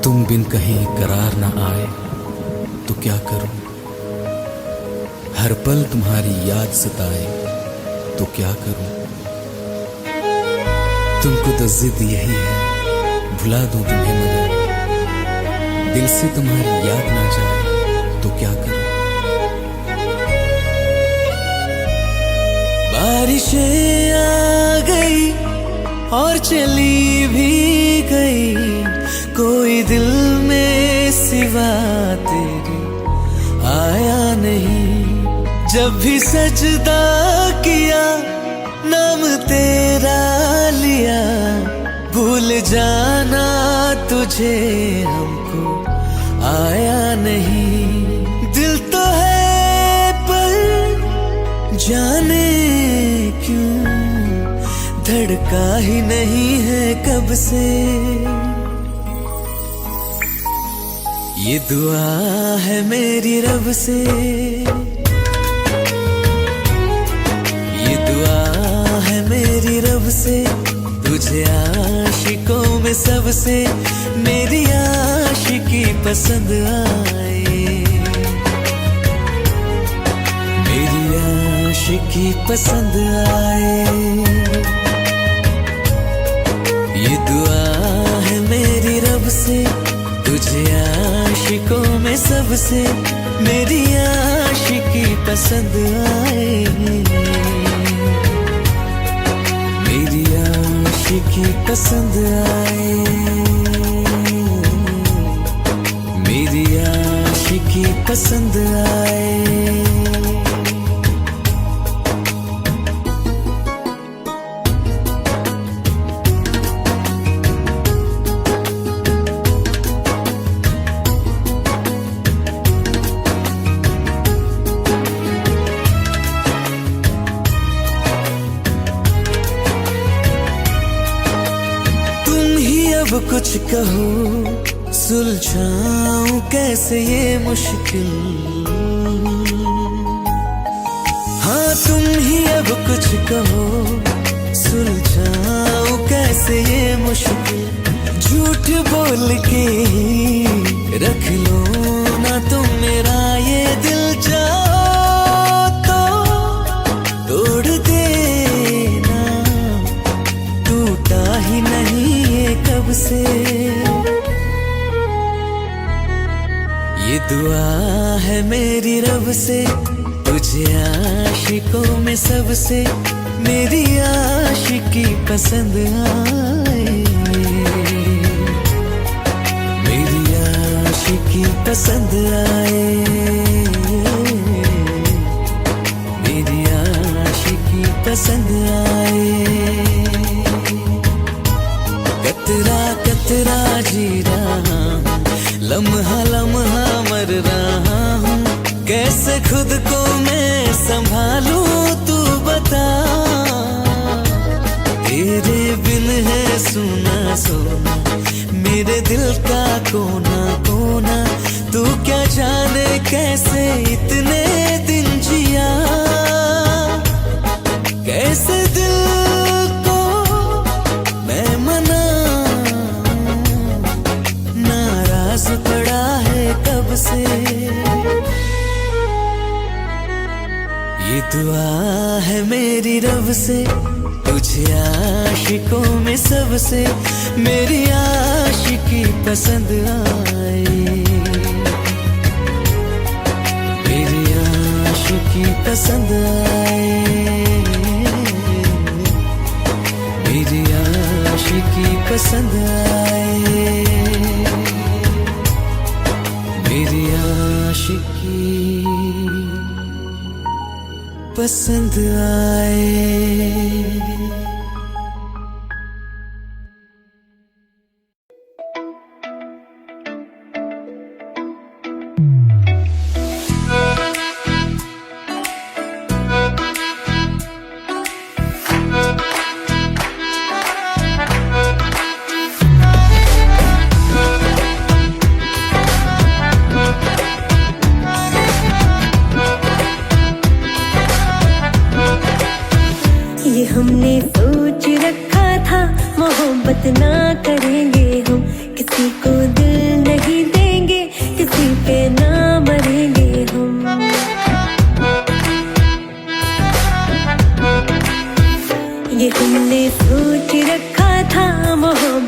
तुम बिन कहीं करार न आए तो क्या करूं, हर पल तुम्हारी याद सताए तो क्या करूं। तुमको तो जिद यही है भुला दूं तुम्हें, मगर दिल से तुम्हारी याद ना जाए तो क्या करूं। बारिशें आ गई और चली भी गई, कोई दिल में सिवा तेरे आया नहीं। जब भी सजदा किया नाम तेरा लिया, भूल जाना तुझे हमको आया नहीं। दिल तो है पर जाने क्यों धड़का ही नहीं है कब से। ये दुआ है मेरी रब से, ये दुआ है मेरी रब से, तुझे आशिकों में सबसे मेरी आशिकी पसंद आए, मेरी आशिकी पसंद आए। ये दुआ है मेरी रब से, तुझे आशिकों में सबसे मेरी आशिकी पसंद आए, मेरी आशिकी पसंद आए, मेरी आशिकी पसंद आए। अब कुछ कहो सुलझाऊं कैसे ये मुश्किल, हाँ तुम ही अब कुछ कहो सुलझाऊं कैसे ये मुश्किल। झूठ बोल के रख लो ना तुम मेरा ये दिल, जाओ तो तोड़ देना, टूटा ही नहीं कब से। ये दुआ है मेरी रब से, तुझे आशिकों में सबसे मेरी आशिकी पसंद आए, मेरी आशिकी पसंद आए, मेरी आशिकी पसंद आए। कतरा कतरा जी रहा हूँ, लम्हा लम्हा मर रहा हूँ, कैसे खुद को मैं संभालूं तू बता। तेरे बिन है सुना सोना मेरे दिल का कोना कोना, तू क्या जाने कैसे इतने दिन जिया, कैसे दिल पड़ा है कब से। ये दुआ है मेरी रब से, तुझे आशिकों में सबसे मेरी आशिकी पसंद आए, मेरी आशिकी पसंद आए, मेरी आशिकी पसंद आए, मेरी आशिकी पसंद आए। हमने सोच रखा था मोहब्बत ना करेंगे हम, किसी को दिल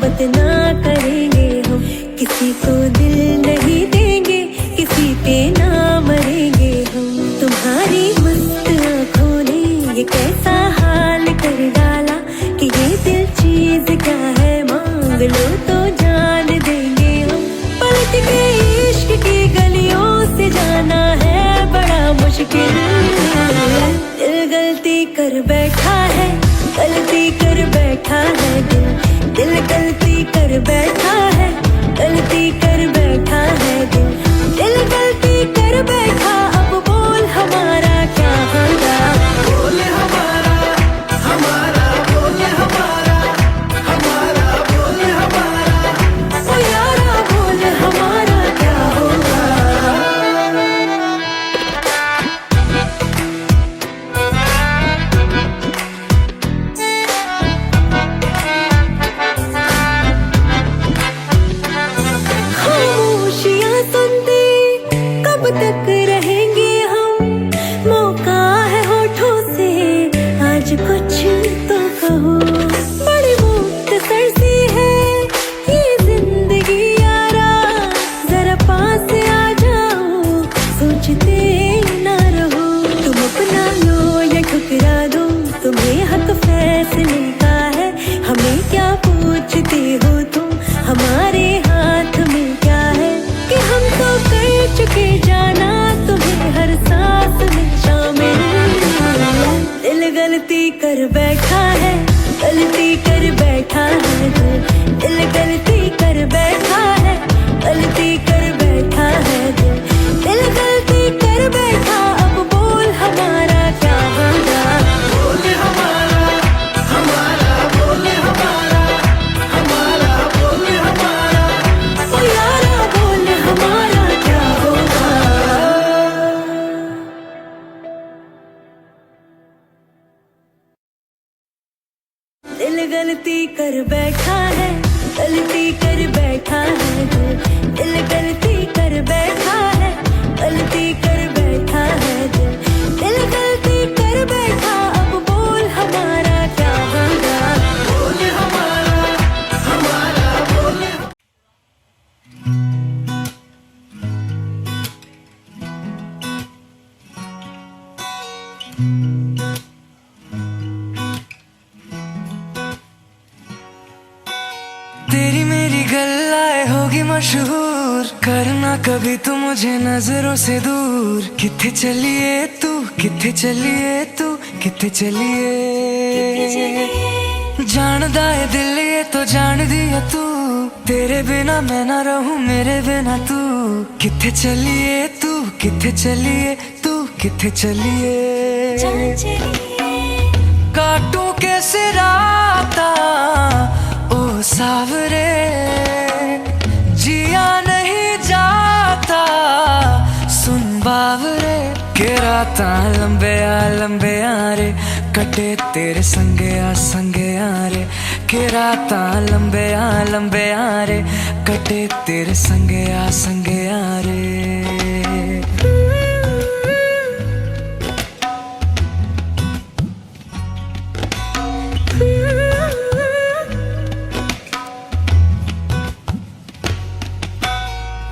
मौत ना करेंगे हम, किसी को दिल नहीं देंगे, किसी पे ना मरेंगे हम। तुम्हारी मस्त आँखों ने ये कैसा हाल कर डाला कि ये दिल चीज क्या है, मांग लो तो जान देंगे हम। पलट के इश्क की गलियों से जाना है बड़ा मुश्किल। दिल गलती कर बैठा है, गलती कर बैठा है दिल, दिल गलती कर बैठा है, गलती कर बैठा है दिल, दिल गलती कर बैठा। अब बोल हमारा क्या होगा, बोल हमारा हमारा बोल हमारा हमारा बोल हमारा, ओ यारा बोल हमारा क्या होगा। खामोशियां सुनते कब तक रहेंगे हम, मौका है होठों से आज कुछ तो कहो। बड़ी मुख्तसर सी है ये जिंदगी यारा, जरा पास आ जाओ सोचते ना रहो। तुम अपना लो या ठुकरा दो, तुम्हें हक फैसले का है, हमें क्या पूछते हो तुम, हमारे हाथ में क्या है कि हम तो कर चुके जाना तुम्हें हर सांस में शामिल। दिल गलती कर बैठा है, गलती कर बैठा है दिल, दिल गलती कर बैठा है, गलती कर बैठा है दिल, दिल गलती कर बैठा। अब बोल हमारा क्या होगा, बोल हमारा हमारा बोल हमारा हमारा बोल हमारा, ओ यारा बोल हमारा क्या होगा। दिल गलती कर बैठा है, गलती कर बैठा है दिल, दिल गलती कर बैठा है, गलती कर बैठा है दिल, दिल गलती कर बैठा। अब बोल हमारा क्या होगा, बोल हमारा हमारा बोल। तेरी मेरी गल्लाए होगी मशहूर, करना कभी तू मुझे नजरों से दूर। किथे चलिए तू, किथे चलिए तू, किथे चलिए। जानदा है दिल ये तो जान दिया तू, तेरे बिना मैं ना रहूं मेरे बिना तू। किथे चलिए तू, किथे चलिए तू, किथे चलिए। काटू कैसे राता ओ सावरे, जिया नहीं जाता सुन बावरे। के राता लंबे आ रे, कटे तेरे संगे आ रे। के राता लंबे आ रे, कटे तेरे संगे आ रे।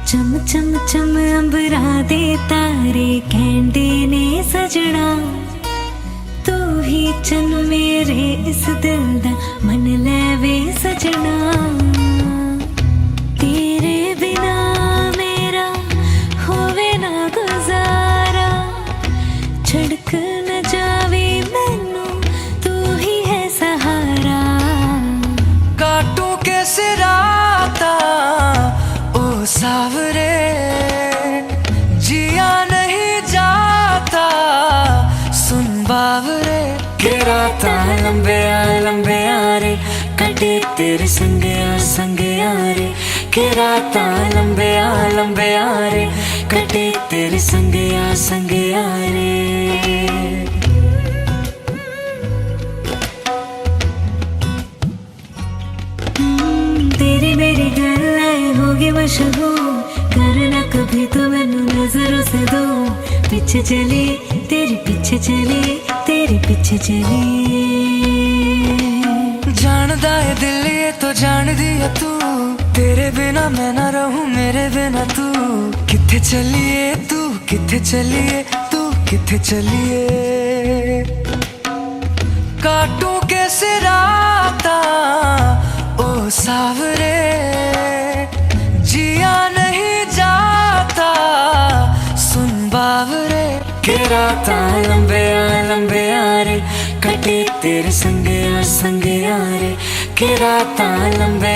चम चम चम अंबरा दे तारे कहंदे ने सजना, तू ही चन मेरे इस दिल दा मन लेवे सजना। तेरे बिना मेरा होवे ना गुजारा, छड़क न जावे मैनू तू ही है सहारा। काटू कैसे राता ओ सावरे, जिया नहीं जाता सुन बावरे। के राता लंबे आ रे, कटे तेरे संगे आ रे। के राता लंबे आ रे, कटे तेरे संगे आ रे। तेरी मेरी गल्लाएं होगी मशहूर, करना कभी तो मैनू नजरों से दूर। पीछे चली तेरे पीछे चली, तेरे पीछे चली। जानदा है दिल ये तो जान दिया बिना तू, तेरे बिना मैं ना रहूं मेरे बिना तू। किथे चलिए तू, किथे चलिए तू, किथे चलिए। काटू कैसे राता ओ सावरे, जिया नहीं जाता सुन बावरे। के राता लंबे रे, कटे तेरे संगे यारे। के राता लंबे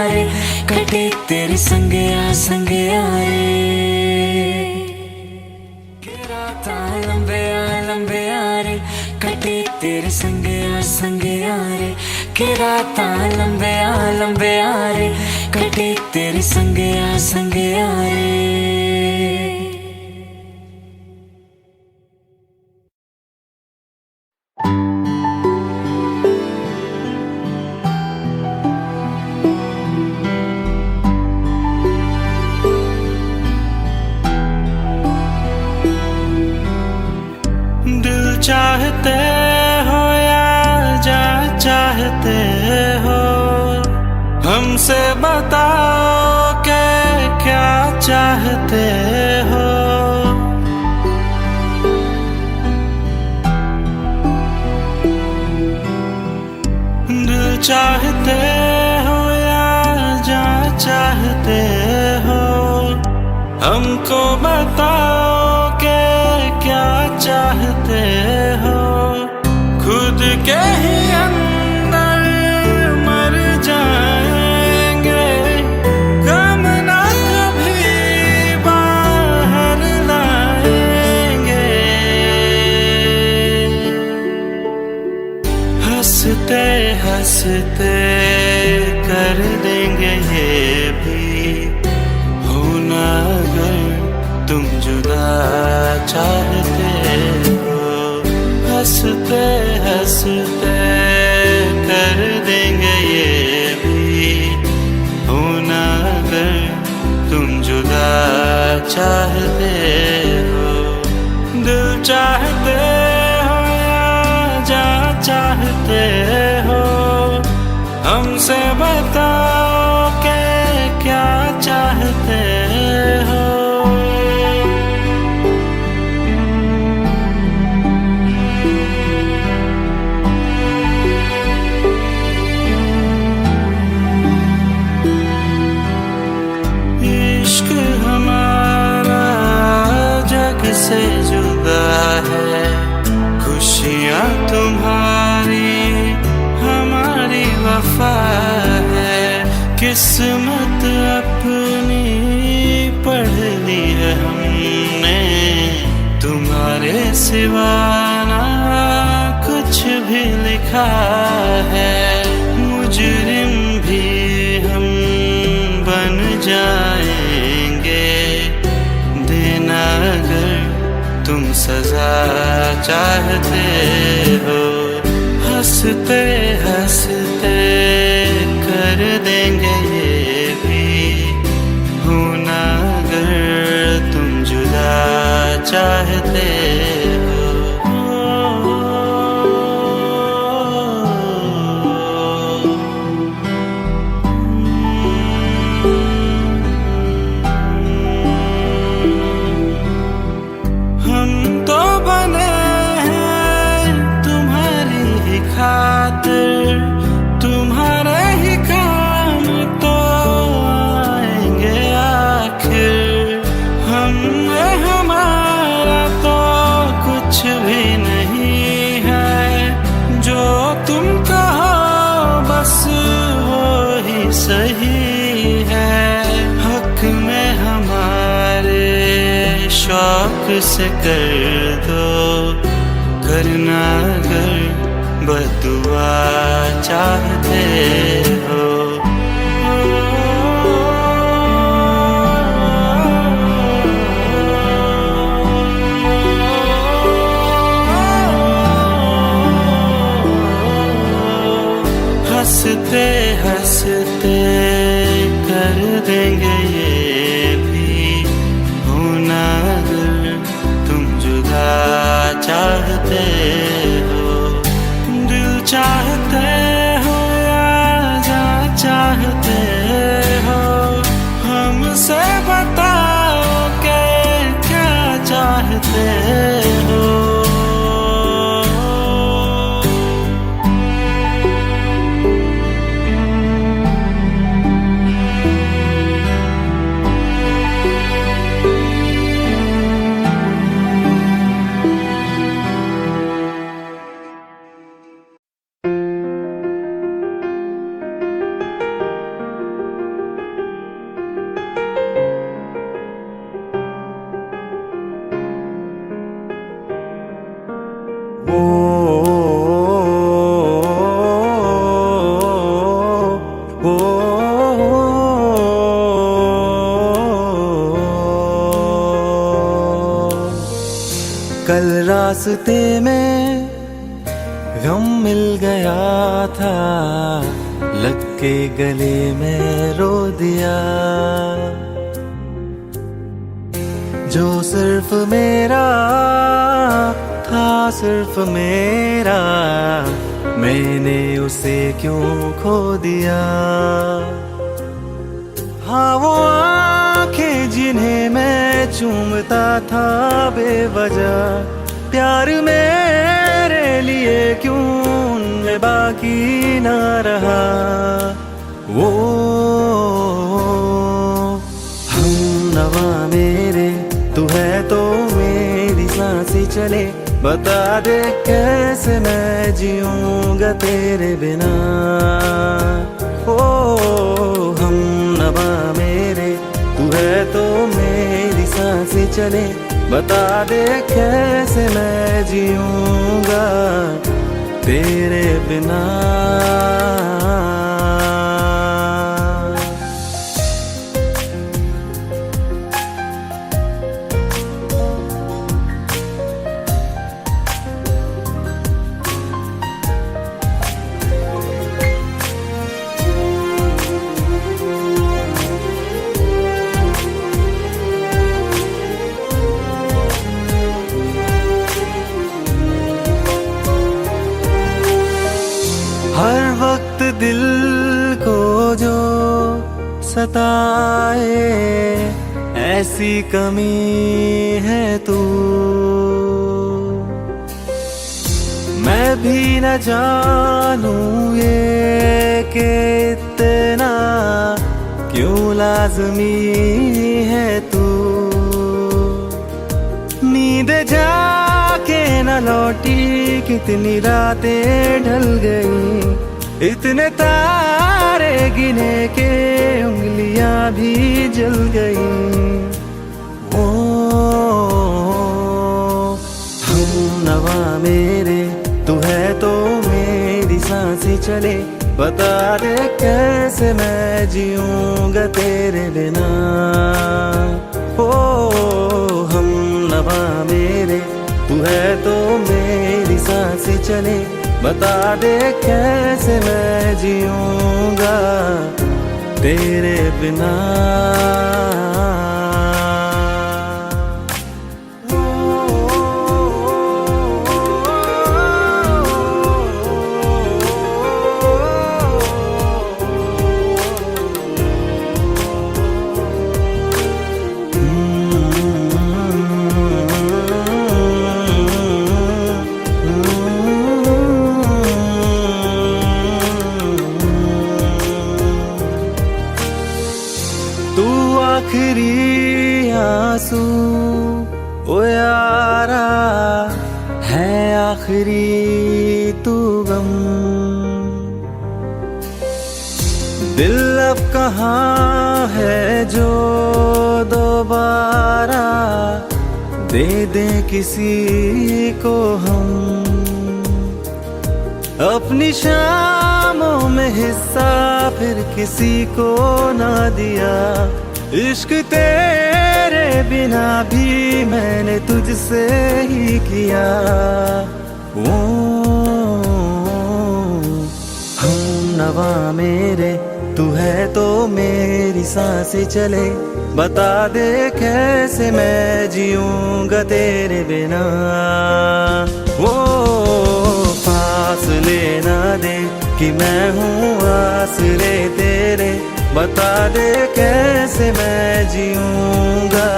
रे, कटे तेरे संगे यारे। के राता लंबे रे, कटे तेरे संगे यारे। के राता लंबे रे, कटे तेरे संगे यारे। चाहते हो या जा चाहते हो, हमसे बताओ कि क्या चाहते हो। दिल चाहते हो या जा चाहते हो, हमको बताओ कि क्या चाहते हो। खुद के ही अंदर मर जाएंगे, गम ना कभी बाहर लाएंगे। हंसते हंसते कर देंगे ये भी, होना अगर तुम जुदा चाहते हो। हंसते हंसते कर देंगे ये भी, होना अगर तुम जुदा चाहते हो। दिल चाहते हो या जा चाहते हो, हमसे बताओ कि क्या चाहते हो। से जुदा है, खुशियाँ तुम्हारी हमारी वफा है। किस्मत अपनी पढ़ ली है हमने, तुम्हारे सिवा ना कुछ भी लिखा है। मुजरिम भी हम बन जाएंगे, देना अगर तुम सजा चाहते हो। हंसते हंसते कर देंगे ये भी, होना अगर तुम जुदा चाहते हो। तुम्हारे ही काम तो आएंगे आखिर। हम हमारा तो कुछ भी नहीं है, जो तुम कहो बस वो ही सही है। हक में हमारे शौक से कर दो, करना अगर बदुआ चाहते हो। हंसते हंसते कर देंगे ये भी, होना अगर तुम जुदा चाहते हो। दिल चाहते हो या जा चाहते हो, हमसे बताओ के क्या चाहते हो। कल रास्ते में गम मिल गया था, लग के गले में रो दिया। जो सिर्फ मेरा था, सिर्फ मेरा, मैंने उसे क्यों खो दिया। हाँ वो आंखें जिन्हें मैं चूमता था बेवजह, प्यार मेरे लिए क्यों उनमें बाकी ना रहा। वो हम नवा मेरे, तू है तो मेरी सांसें चले, बता दे कैसे मैं जीऊंगा तेरे बिना। ओ हम नवा मेरे, तू है तो मेरी सांसें चले, बता दे कैसे मैं जीऊंगा तेरे बिना। हर वक्त दिल को जो सताए, ऐसी कमी है तू। मैं भी न जानूं ये कि इतना क्यों लाज़मी है तू। नींद जाके न लौटी, कितनी रातें ढल गई, इतने तारे गिने के उंगलियां भी जल गई। ओ हम नवा मेरे, तू है तो मेरी सांसें चले, बता दे कैसे मैं जीऊंगा तेरे बिना। ओ हम नवा मेरे, तू है तो मेरी सांसें चले, बता दे कैसे मैं जीऊंगा तेरे बिना। आखिरी आंसू ओ यारा है, आखिरी तू गम। दिल अब कहाँ है जो दोबारा दे दे किसी को हम। अपनी शामों में हिस्सा फिर किसी को ना दिया, इश्क तेरे बिना भी मैंने तुझसे ही किया। ओ हम नवा मेरे, तू है तो मेरी सांसें चले, बता दे कैसे मैं जीऊंगा तेरे बिना। ओ फासले ना दे कि मैं हूँ आसरे तेरे, बता दे कैसे मैं जीऊंगा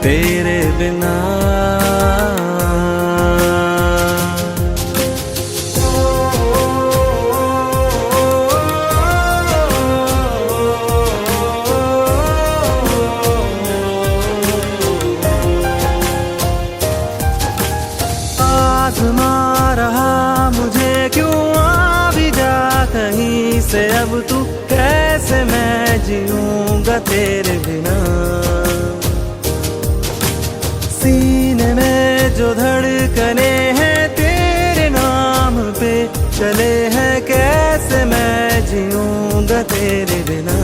तेरे बिना। आज़मा रहा मुझे क्यों आ भी जा कहीं से अब तू, कैसे मैं जीऊंगा तेरे बिना। सीने में जो धड़कने हैं तेरे नाम पे चले हैं, कैसे मैं जीऊंगा तेरे बिना।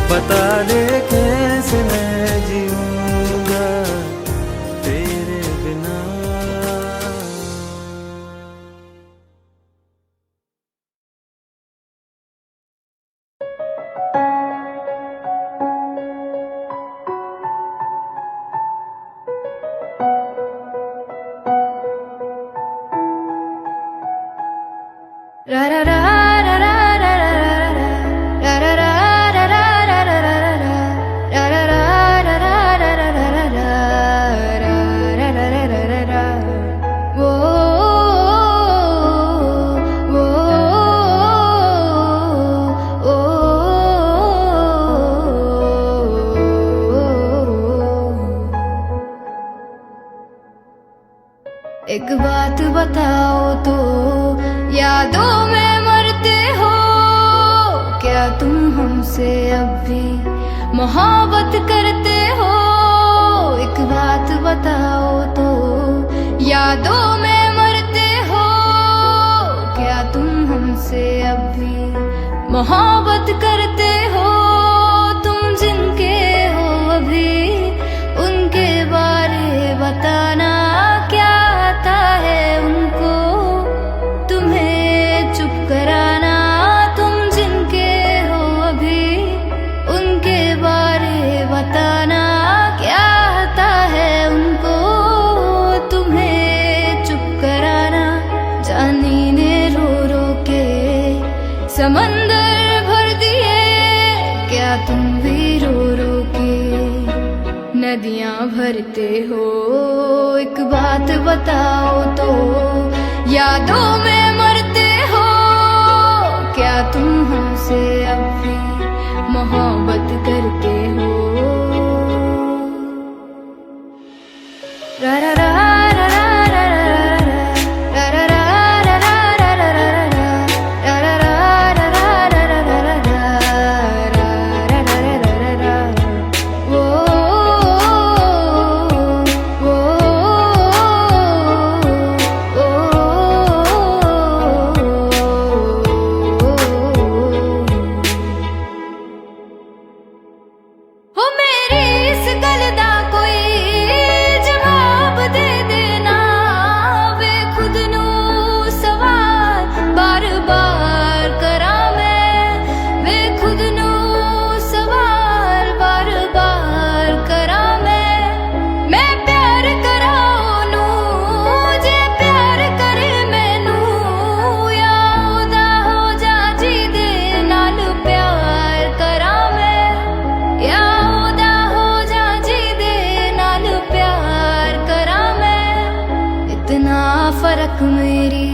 बता दे कैसे मैं जीऊंगा तेरे बिना। रा रा रा रा रा रा रा रा रा एक बात बताओ तो, यादों में मरते हो क्या तुम हमसे अब भी मोहब्बत करते हो। एक बात बताओ तो, यादों में मरते हो क्या तुम हमसे अब भी मोहब्बत करते हो। तुम जिनके हो अभी उनके बारे बताना, क्या आता है उनको तुम्हें चुप कराना। तुम जिनके हो अभी उनके बारे बताना, क्या आता है उनको तुम्हें चुप कराना। जानी ने रो रो के समंदर भर दिए, क्या तुम भी रो रो के नदियां भरते हो। एक बात बताओ तो, यादों में मरते हो क्या तुम हमसे अब भी मोहब्बत करते हो। रा रा रा रा रा रा रा रा फर्क मेरी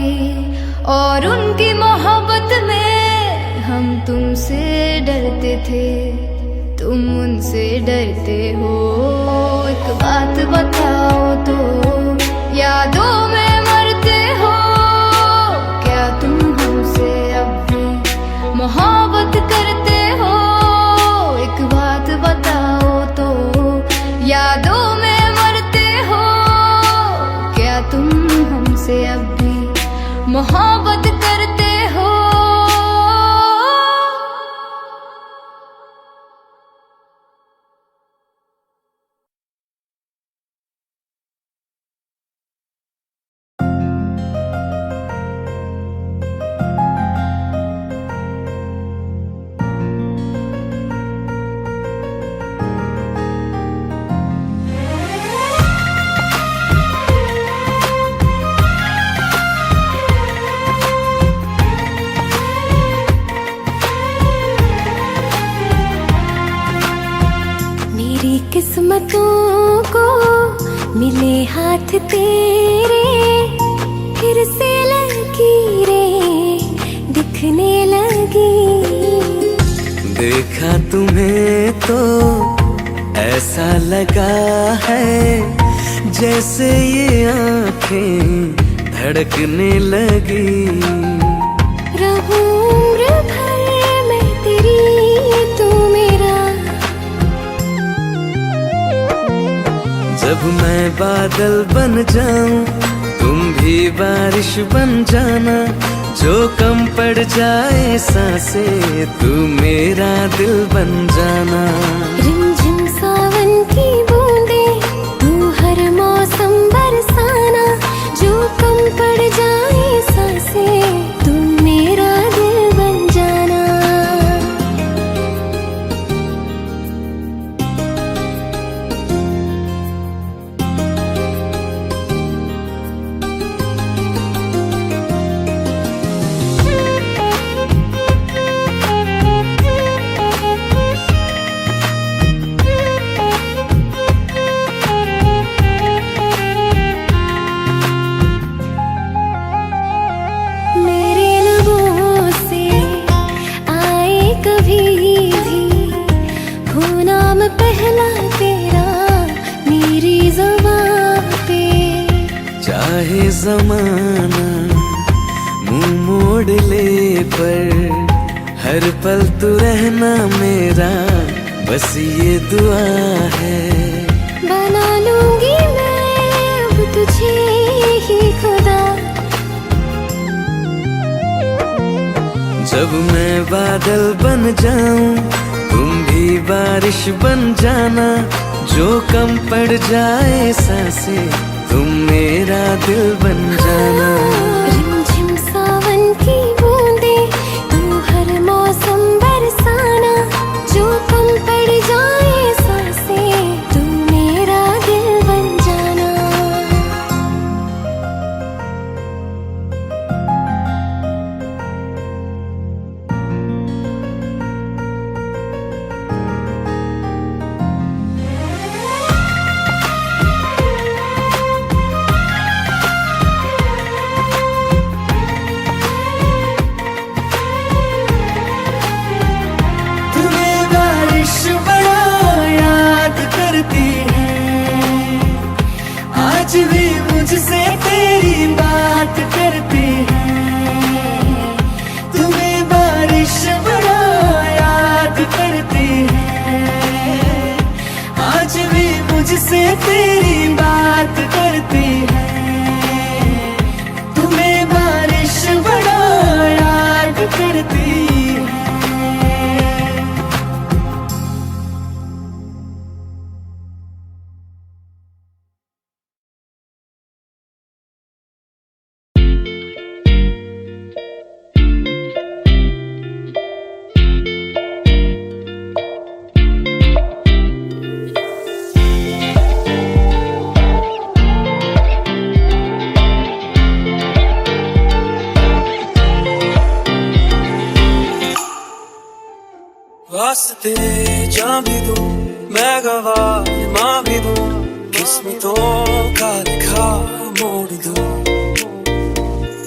और उनकी मोहब्बत में। हम तुमसे डरते थे, तुम उनसे डरते हो। एक बात बताओ तो, यादों में मरते हो क्या तुम हमसे अब भी मोहब्बत करते हो। एक बात बताओ तो, यादों में मरते हो क्या तुम हमसे अब भी मोहब्बत करते हो। हाथ तेरे फिर से लकीरें दिखने लगी। देखा तुम्हें तो ऐसा लगा है जैसे ये आंखें धड़कने लगी। रहूं उम्र भर मैं तेरी तू मेरा। जब मैं बादल बन जाऊं तुम भी बारिश बन जाना। जो कम पड़ जाए सांसें तू मेरा दिल बन जाना। रिमझिम सावन की बूंदे तू हर मौसम बरसाना। जो कम पड़ जाए सांसें तू मेरा दिल बन जाना। मेरे लबों से आए कभी भी हो नाम पहला तेरा मेरी ज़ुबान पे। चाहे जमाना मुंह मोड़ ले पर हर पल तू रहना मेरा बस ये दुआ है। बना लूंगी मैं अब तुझे ही खुदा। जब मैं बादल बन जाऊं तुम भी बारिश बन जाना। जो कम पड़ जाए सांसें तुम मेरा दिल बन जाना। रिमझिम सावन की बूंदे तू हर मौसम बरसाना। जो कम पड़ जाए सांसें तू मेरा दिल बन जाना। तुम्हें बारिश बड़ा याद करती है। आज भी मुझसे तेरी बात करती है। तुम्हें बारिश बड़ा याद करती है। आज भी मुझसे तेरी बात करती है। तुम्हें बारिश बड़ा याद करती है। वास्ते जा भी दूं मैं गवाह माँ भी दूं। किस्मतों का लिखा मोड़ दूं।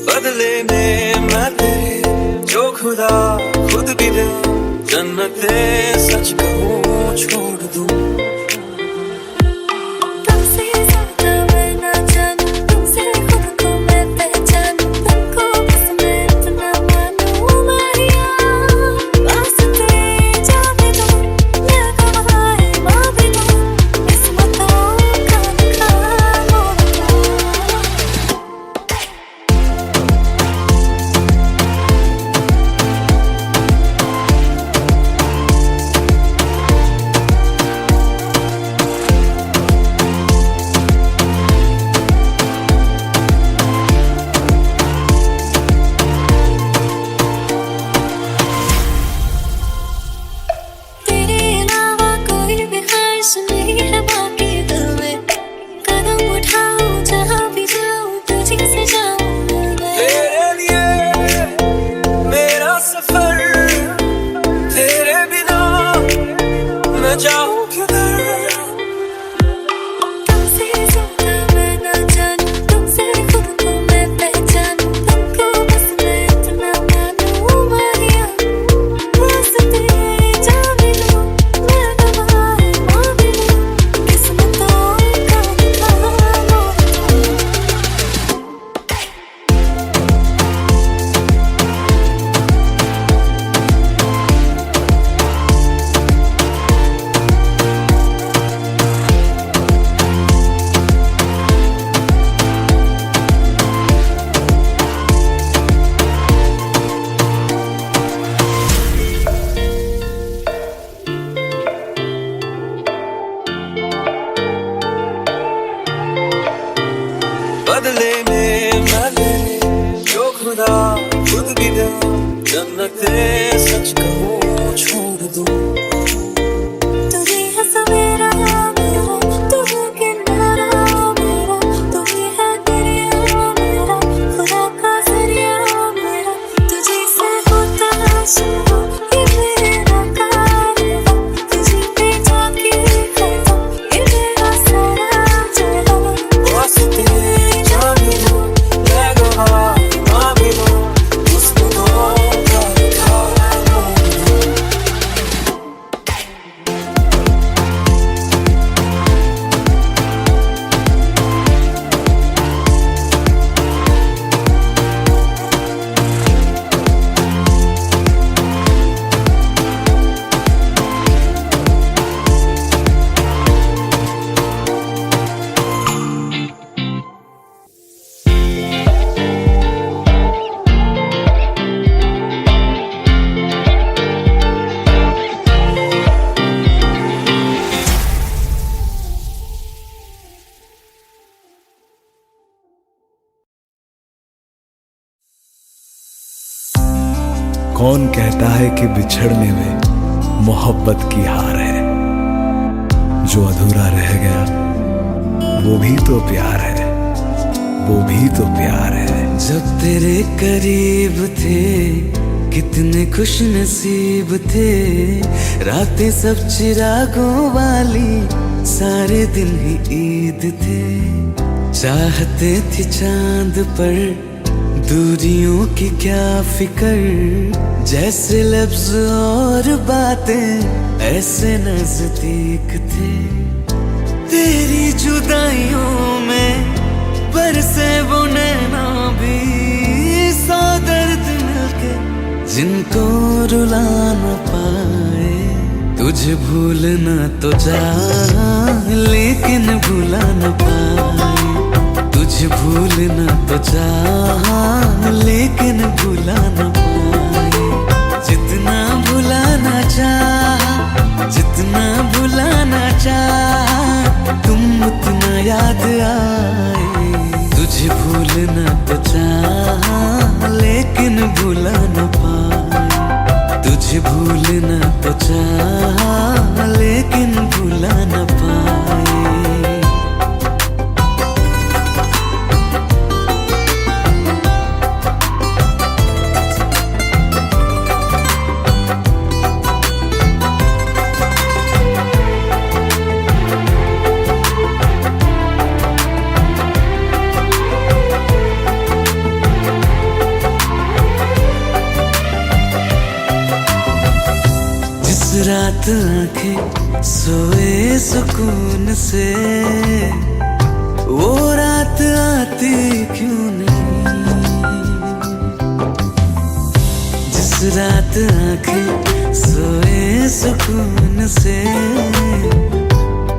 बदले में मैं तेरे जो खुदा खुद भी दे जन्नते सच कहूँ छोड़ दूं। तुमसे ज्यादा मैं ना जानूं तुमसे खुद को मैं पहचानूं। तुमको बस मैं इतना मानूं मारिया। वास्ते जा भी दूं मैं गवाह माँ भी दूं। किस्मतों का लिखा मोड़ दूं। भी दो, जन्नते सच कहूँ छोड़ दूँ। तू ही है सवेरा मेरा, तू है किनारा मेरा, तू ही है दरिया मेरा, खुदा का जरिया मेरा। तुझे से होता शुरू ये मेरा कारवां, तुझे पे जाके खत्म ये मेरा सारा जहां। वास्ते जा भी दूँ, मैं गवाह माँ भी दूँ, उसको धोखा दिखा मोड़ दूँ। कौन कहता है कि बिछड़ने में मोहब्बत की हार है। जो अधूरा रह गया वो भी तो प्यार है, वो भी तो प्यार है। जब तेरे करीब थे कितने खुश नसीब थे, रातें सब चिरागों वाली, सारे दिन ही ईद थे। चाहते थे चांद पर दूरियों की क्या फिकर, जैसे लफ्ज और बातें ऐसे नजदीक थे। तेरी जुदाइयों में बरसे वो नैना भी, सौ दर्द मिलके जिनको रुला न पाए। तुझे भूलना तो चाह लेकिन भुला न पाए, तुझे भूलना तो चाह लेकिन भुला न पाए। जितना भुलाना चाह, जितना भुलाना चाह, तुम उतना याद आए। तुझे भूलना तो चाह लेकिन भुला न पाए, तुझे भूलना तो चाह लेकिन भुला न पाए। रात आंखें सोए सुकून से, वो रात आती क्यों नहीं। जिस रात आंखें सोए सुकून से,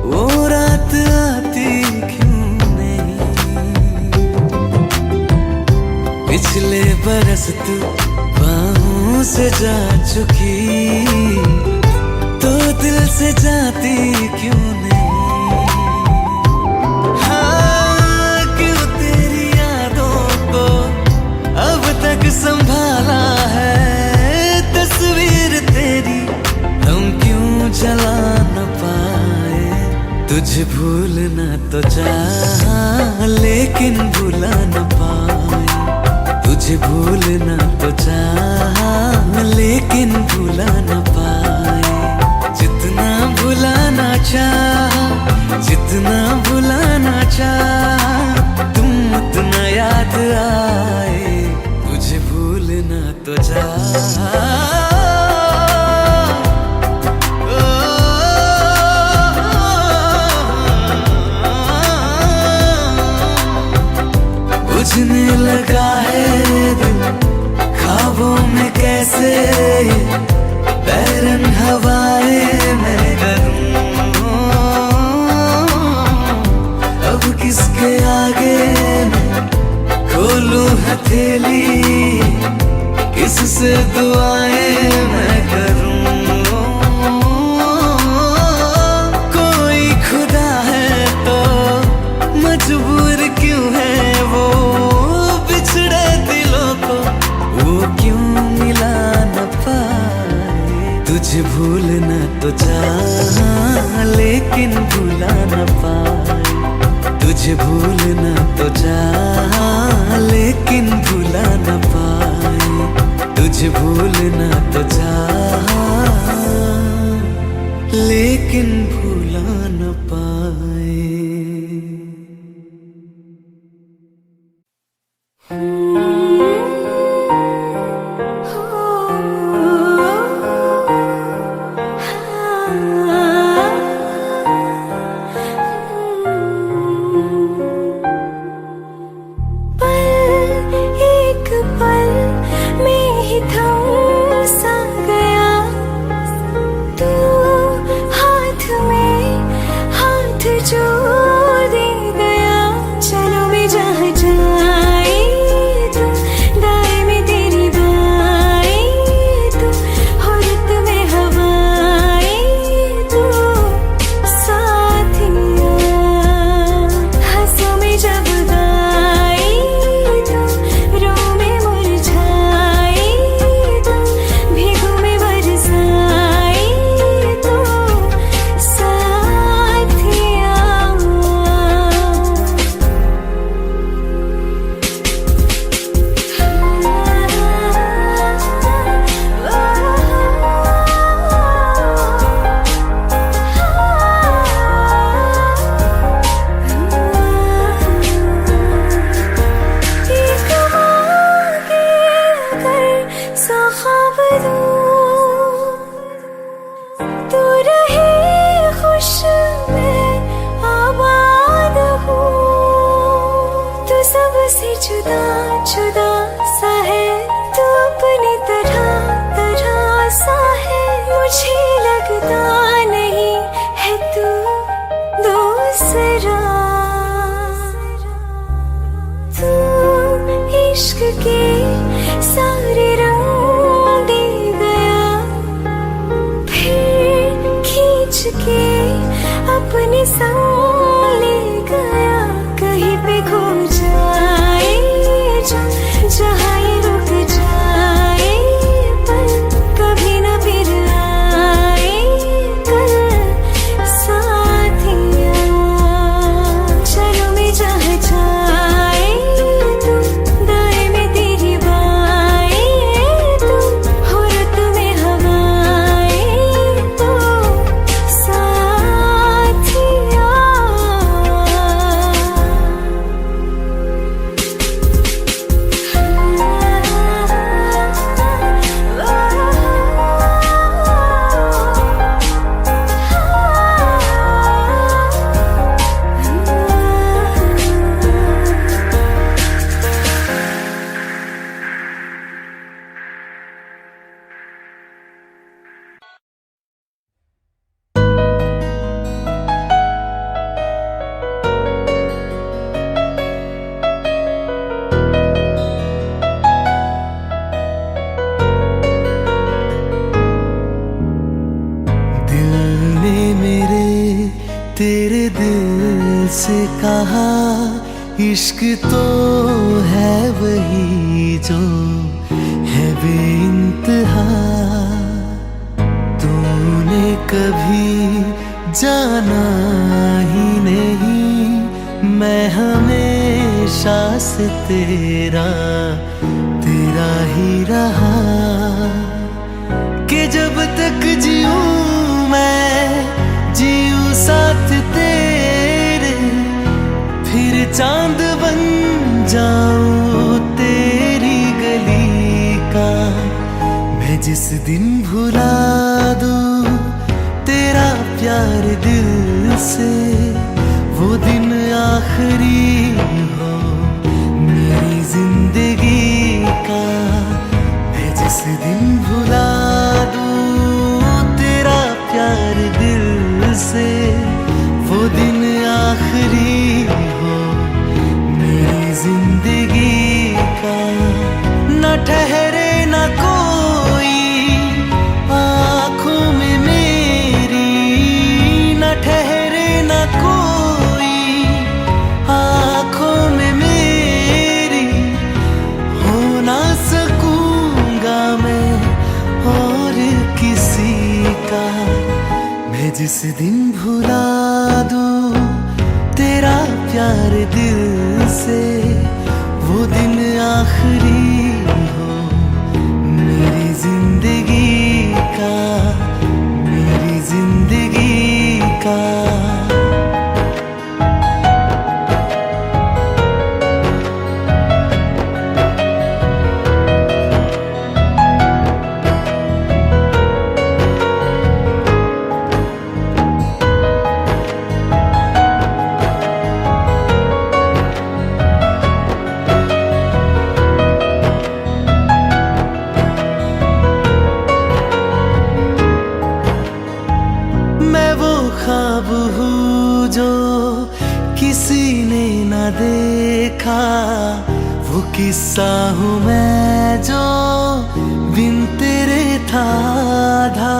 वो रात आती क्यों नहीं। पिछले बरस तू बाहों से जा चुकी, तो दिल से जाती क्यों नहीं। हाँ, क्यों तेरी यादों को अब तक संभाला है, तस्वीर तेरी हम क्यों जला न पाए। तुझे भूलना तो चाह लेकिन भुला न पाए, तुझे भूलना तो चाह लेकिन भुला न पाए। जितना भुलाना चाह, जितना भुलाना चाह, तुम उतना याद आए। तुझे भूलना तो चाह, बुझने लगा है दिल ख्वाबों में कैसे, बैरन हवाएं मैं करूं। अब किसके आगे मैं खोलूं हथेली, किससे दुआएं मैं करूं। कोई खुदा है तो मजबूर क्यों है वो, बिछड़े दिलों को वो क्यों से कहा इश्क तो है वही जो है बेइंतहा, तूने कभी जाना ही नहीं, मैं हमेशा से तेरा तेरा ही रहा, कि जब तक जीऊं मैं जीऊं साथ तेरे, फिर चांद बन जाऊं तेरी गली का। मैं जिस दिन भुला दूं तेरा प्यार दिल से, वो दिन आखिरी हो मेरी जिंदगी का। मैं जिस दिन भुला दूं तेरा प्यार दिल से, वो दिन आखिरी हो मेरी जिंदगी का। न ठहरे न कोई आँखों में मेरी, न ठहरे न कोई आँखों में मेरी, हो ना सकूंगा मैं और किसी का। मैं जिस दिन भुला दूं तेरा प्यार दिल से, वो दिन आखिरी हो मेरी जिंदगी का, मेरी जिंदगी का। ख्वाब हूँ जो किसी ने न देखा, वो किस्सा हूँ मैं जो बिन तेरे था आधा।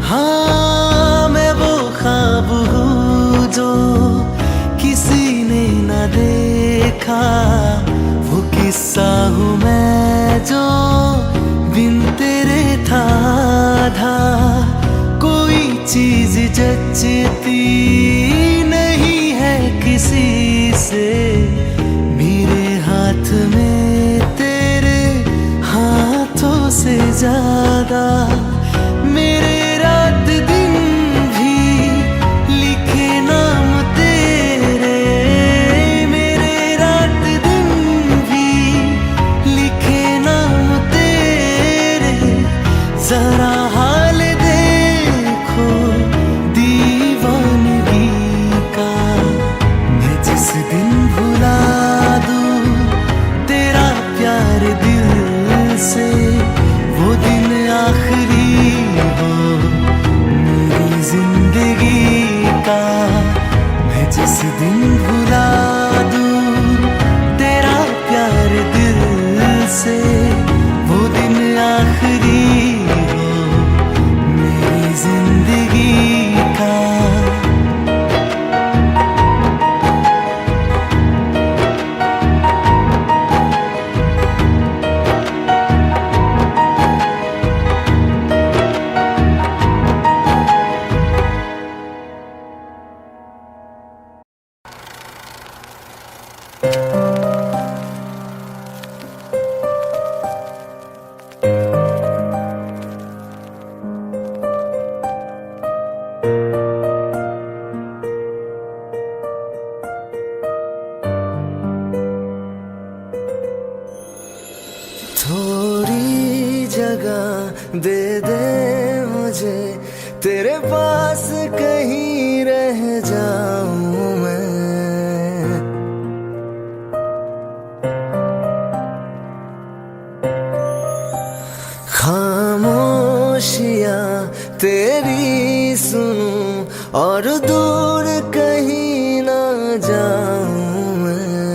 हाँ मैं वो ख्वाब हूँ जो किसी ने न देखा, वो किस्सा हूँ मैं जो बिन तेरे था आधा। कोई चीज जचती नहीं है किसी से, मेरे हाथ में तेरे हाथों से ज्यादा। मेरे रात दिन भी लिखे नाम तेरे, मेरे रात दिन भी लिखे नाम तेरे। जरा हाल देखो दीवानगी का। मैं जिस दिन भुला दूं तेरा प्यार दिल से, वो दिन आखिरी हो मेरी जिंदगी का। मैं जिस दिन भुला दूं तेरा प्यार दिल से, वो दिन आखिरी हो मेरी जिंदगी का। थोड़ी जगह दे दे मुझे, तेरे पास कहीं रह जाऊं मैं। खामोशियां तेरी सुनूं और दूर कहीं ना जाऊं मैं।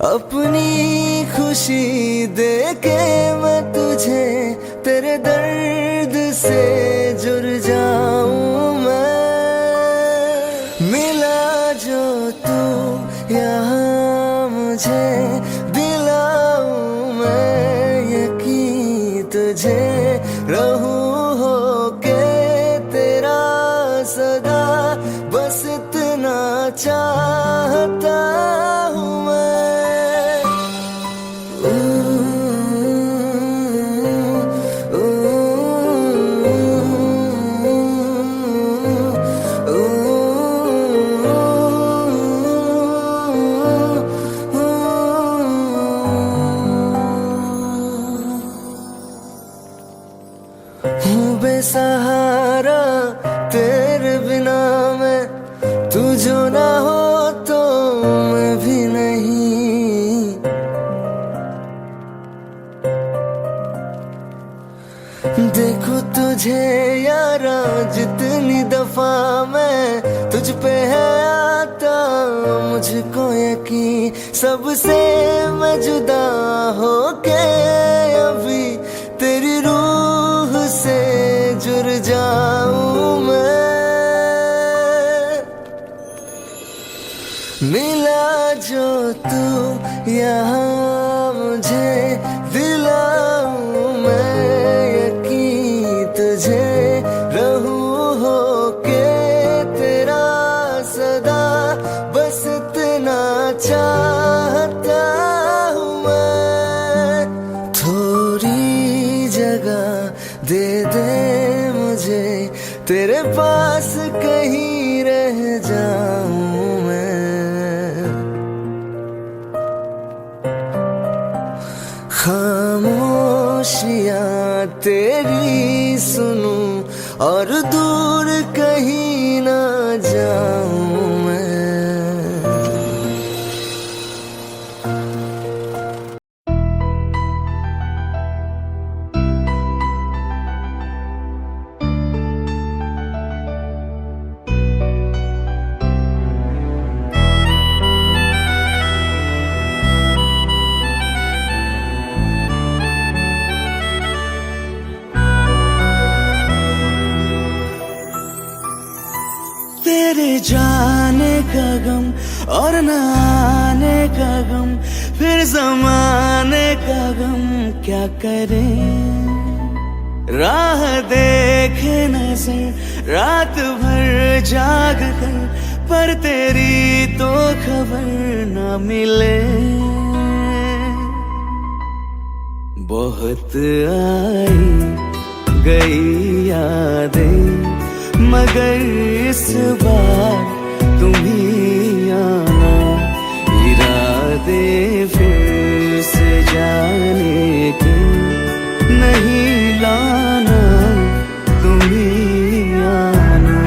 अपनी खुशी दे के मैं तुझे तू यहाँ मुझे दिलाऊं मैं यकीन तुझे रहूं होके तेरा सदा बस इतना चाहता हूँ बेसहारा तेरे बिना मैं, तू जो ना हो तो मैं भी नहीं। देखो तुझे यारा जितनी दफा मैं तुझ पे है आता, मुझको यकीन सबसे मैं जुदा होके अभी तेरी रूह से जुड़ जाऊं मैं। मिला जो तू यहाँ मुझे दिलाऊं मैं यकीन तुझे रहूं होके तेरा सदा बस इतना चाहता हूँ मैं। थोड़ी जगह दे दे मुझे तेरे पास कहीं रह जाऊं मैं। खामोशियाँ तेरी सुनूं और दूर कहीं ना जाऊं मैं। तेरे जाने का गम और न आने का गम, फिर जमाने का गम क्या करें। राह देखे नजर रात भर जाग कर, पर तेरी तो खबर न मिले। बहुत आई गई यादें मगर इस बार तुम ही आना। इरादे फिर से जाने के नहीं लाना, तुम ही आना।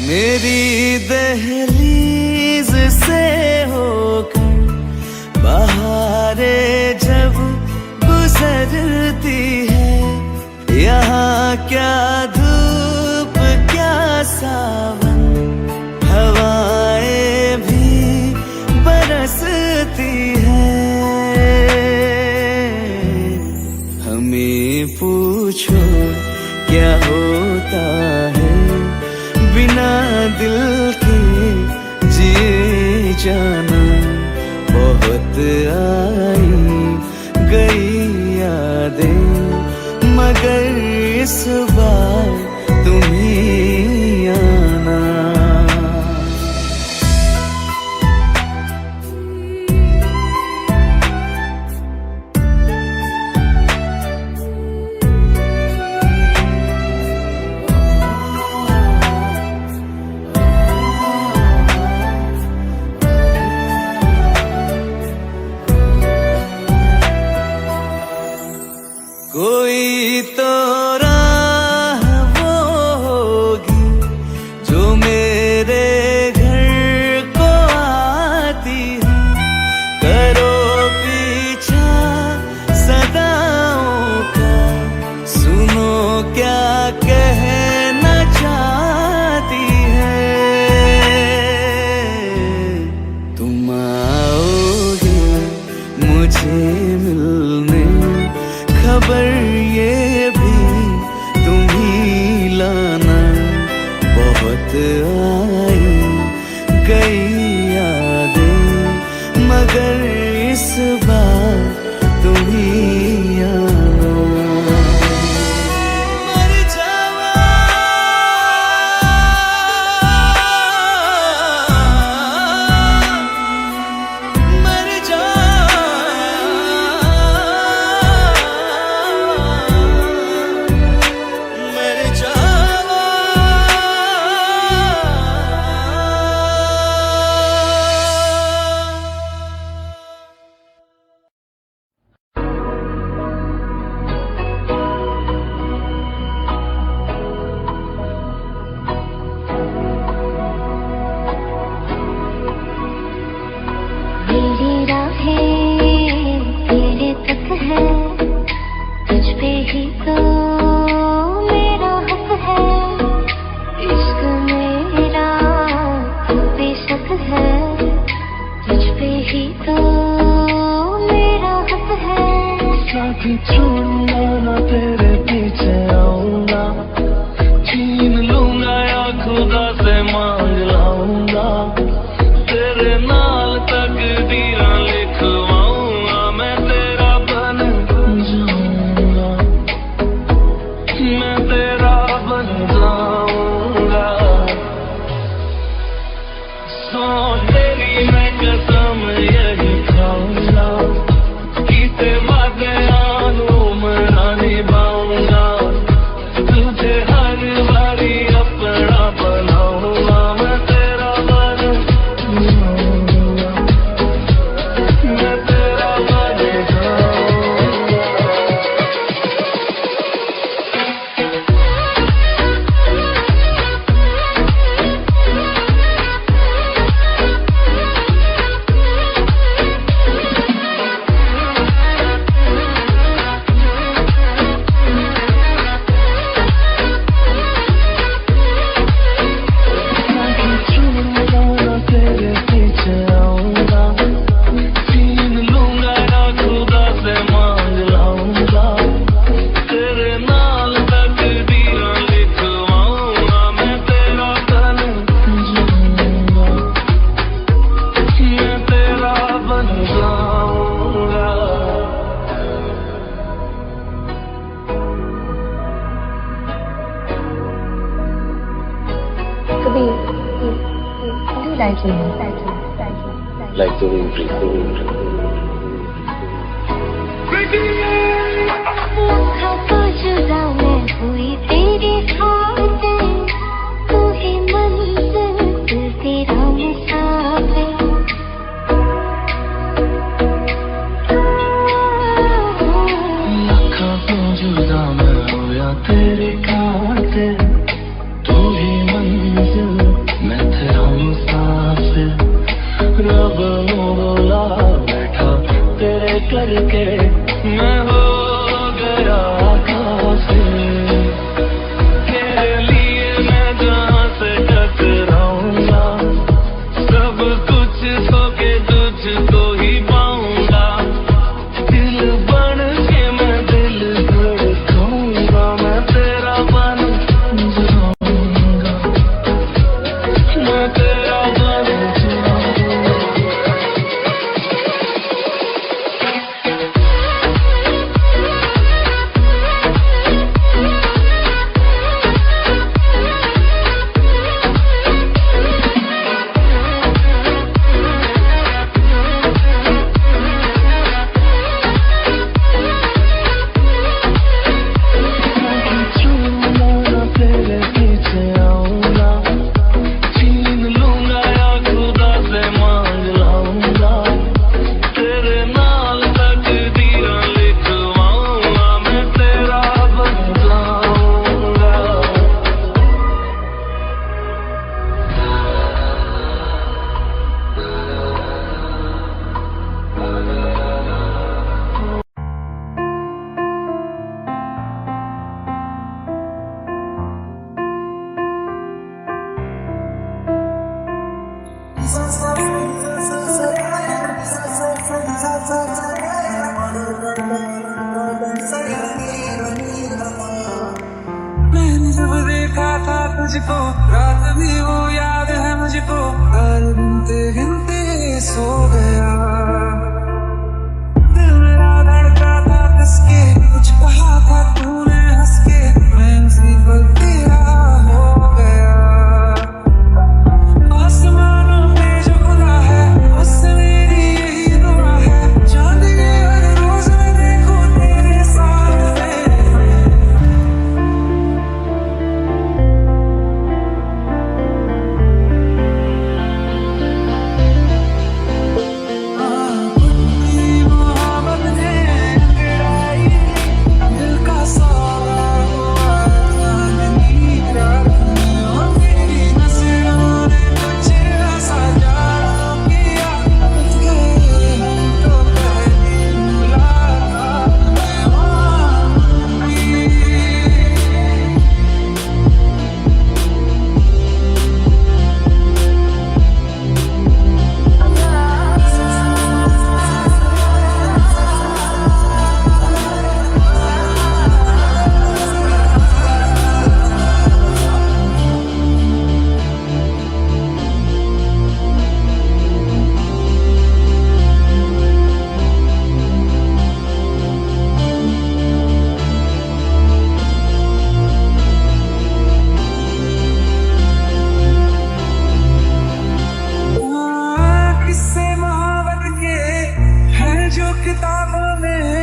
मेरी दहलीज से होकर बहारें जब गुजरती है, यहाँ क्या धूप क्या सावन, हवाएं भी बरसती है। हमें पूछो क्या होता है बिना दिल के जिए जाना। बहुत आई गई यादें मगर इस बार तुम ही आना। कोई तो राह से मिलने, खबर ये भी तुम ही लाना। बहुत आई गई यादें, मगर इस बार तुम ही आना। मर जावा, मर जावा, मर जावा। मेरी राहें तेरे तक है, तुझ पे ही तो मेरा हक है। इश्क मेरा तू बेशक है, तुझ पे ही तो मेरा हक है। साथ छोड़ूंगा ना तेरे पीछे आऊंगा, छीन लूंगा या खुदा से मांग लाऊंगा। तेरे नाल तकदीरां लिखवाऊंगा, मैं तेरा बन जाऊंगा, मैं तेरा बन जाऊंगा। सो तेरी मैं कसम यही खाऊंगा, कीते वादे मैं निभाऊंगा। तुझे हर बारी अपना बनाऊंगा, मैं तेरा बन जाऊंगा, मैं तेरा बन जाऊंगा। तेरे पीछे आऊंगा, छीन लूंगा या खुदा से मांग लाऊंगा। तेरे नाल तकदीरां लिखवाऊंगा, मैं तेरा बन जाऊंगा, मैं तेरा बन जाऊंगा। कभी like you. Like the room tree. लखा तो जुदा मैं हुई तेरी खातिर, तू ही मंजिल दिल तेरा मुसाफिर। लखा तो जुदा मैं होया तेरे खातिर, तू ही मंजिल मैं तेरा मुसाफिर। रब बोला बैठा तेरे करके, मैं हो गया काफिर। तेरे लिए मैं जहाँ से टकराऊंगा, सब कुछ खो के तुझको ही पाऊंगा। दिल बन के मैं दिल धड़काऊंगा, मैं तेरा बन जाऊंगा, मैं तेरा बन जाऊंगा। मुझको, रात भी वो याद है मुझको, हर गिनते गिनते सो गया। दिल मेरा धड़का था किसके, कुछ कहा था तूने हंस के, मैं उसी पल तेरा हो गया। आसमानों पे जो खुदा है, उससे मेरी यही दुआ है, चांद के हर रोज मैं देखूं तेरे साथ में। मोहब्बत ने अंगड़ाई, दिल का सारा हुआ चांदनी रात में, और तेरी नजरों ने कुछ ऐसा जादू किया, बच गए हम तो पहली मुलाकात में। किस्से मोहब्बत के हैं जो किताबों में,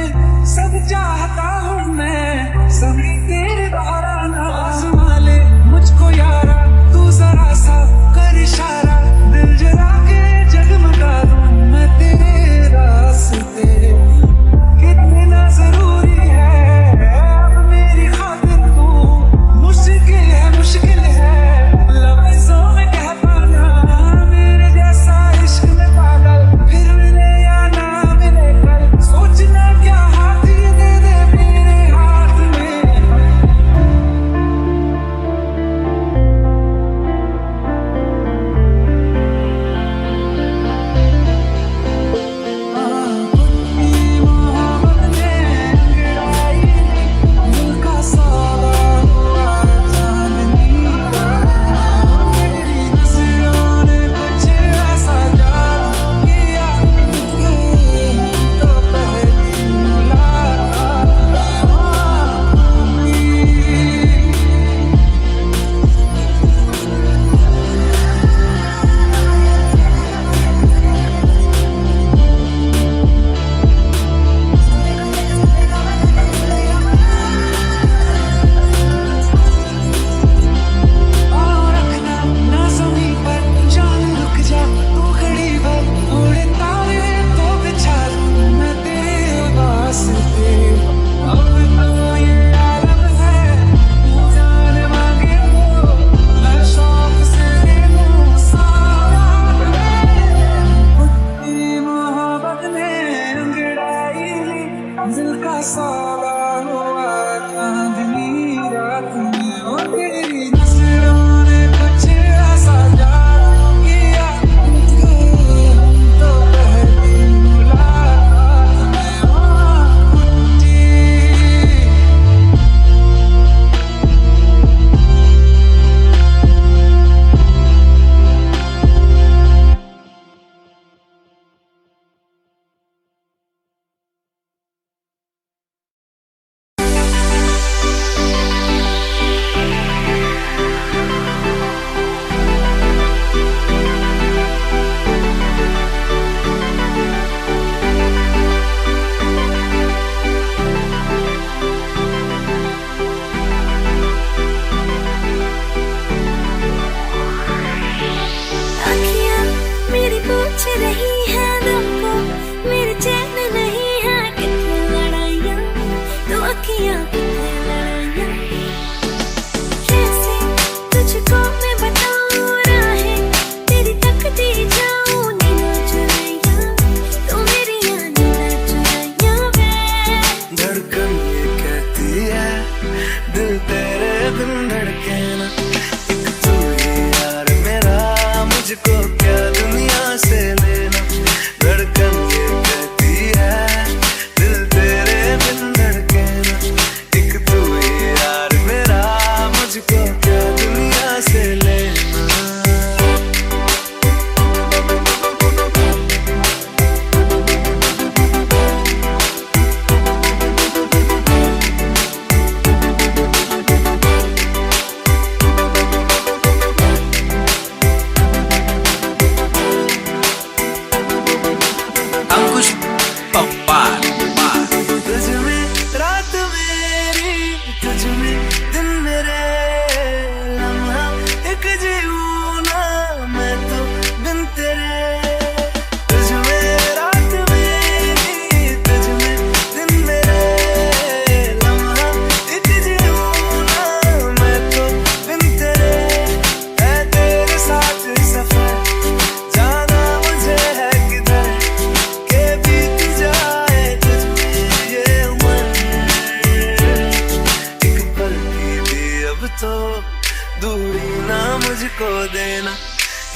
सब चाहता हूँ मैं सभी तेरे दौरान। आज़मा ले मुझको यारा, तू जरा सा कर इशारा, दिल जला के जगमगा दूँ मैं तेरे रास्ते। कितना जरूरी है अब मेरी खातिर तू, मुश्किल है लफ्ज़ों में कह पाना, मेरे जैसा इश्क में पागल फिर मिले या ना मिले कल, सोचना क्या हाथ ये दे दे मेरे हाथ में। मोहब्बत ने अंगड़ाई, दिल का सारा हुआ चांदनी रात, तेरी नजरों ने कुछ ऐसा जादू किया, बच गए हम तो पहली मुलाकात में। रखना ना ज़मीं पर जान, रुक जा तू घड़ी भर, उड़े तारे तो बिछा दूँ मैं तेरे वास्ते। अब तो ये आलम है, तू जान मांगे तो मैं शौक से दे दूँ सारा। तेरी मोहब्बत ने अंगड़ाई, दिल का सारा हुआ चांदनी रात में, और तेरी नजरों ने कुछ ऐसा जादू किया, बच गए हम तो पहली मुलाकात में।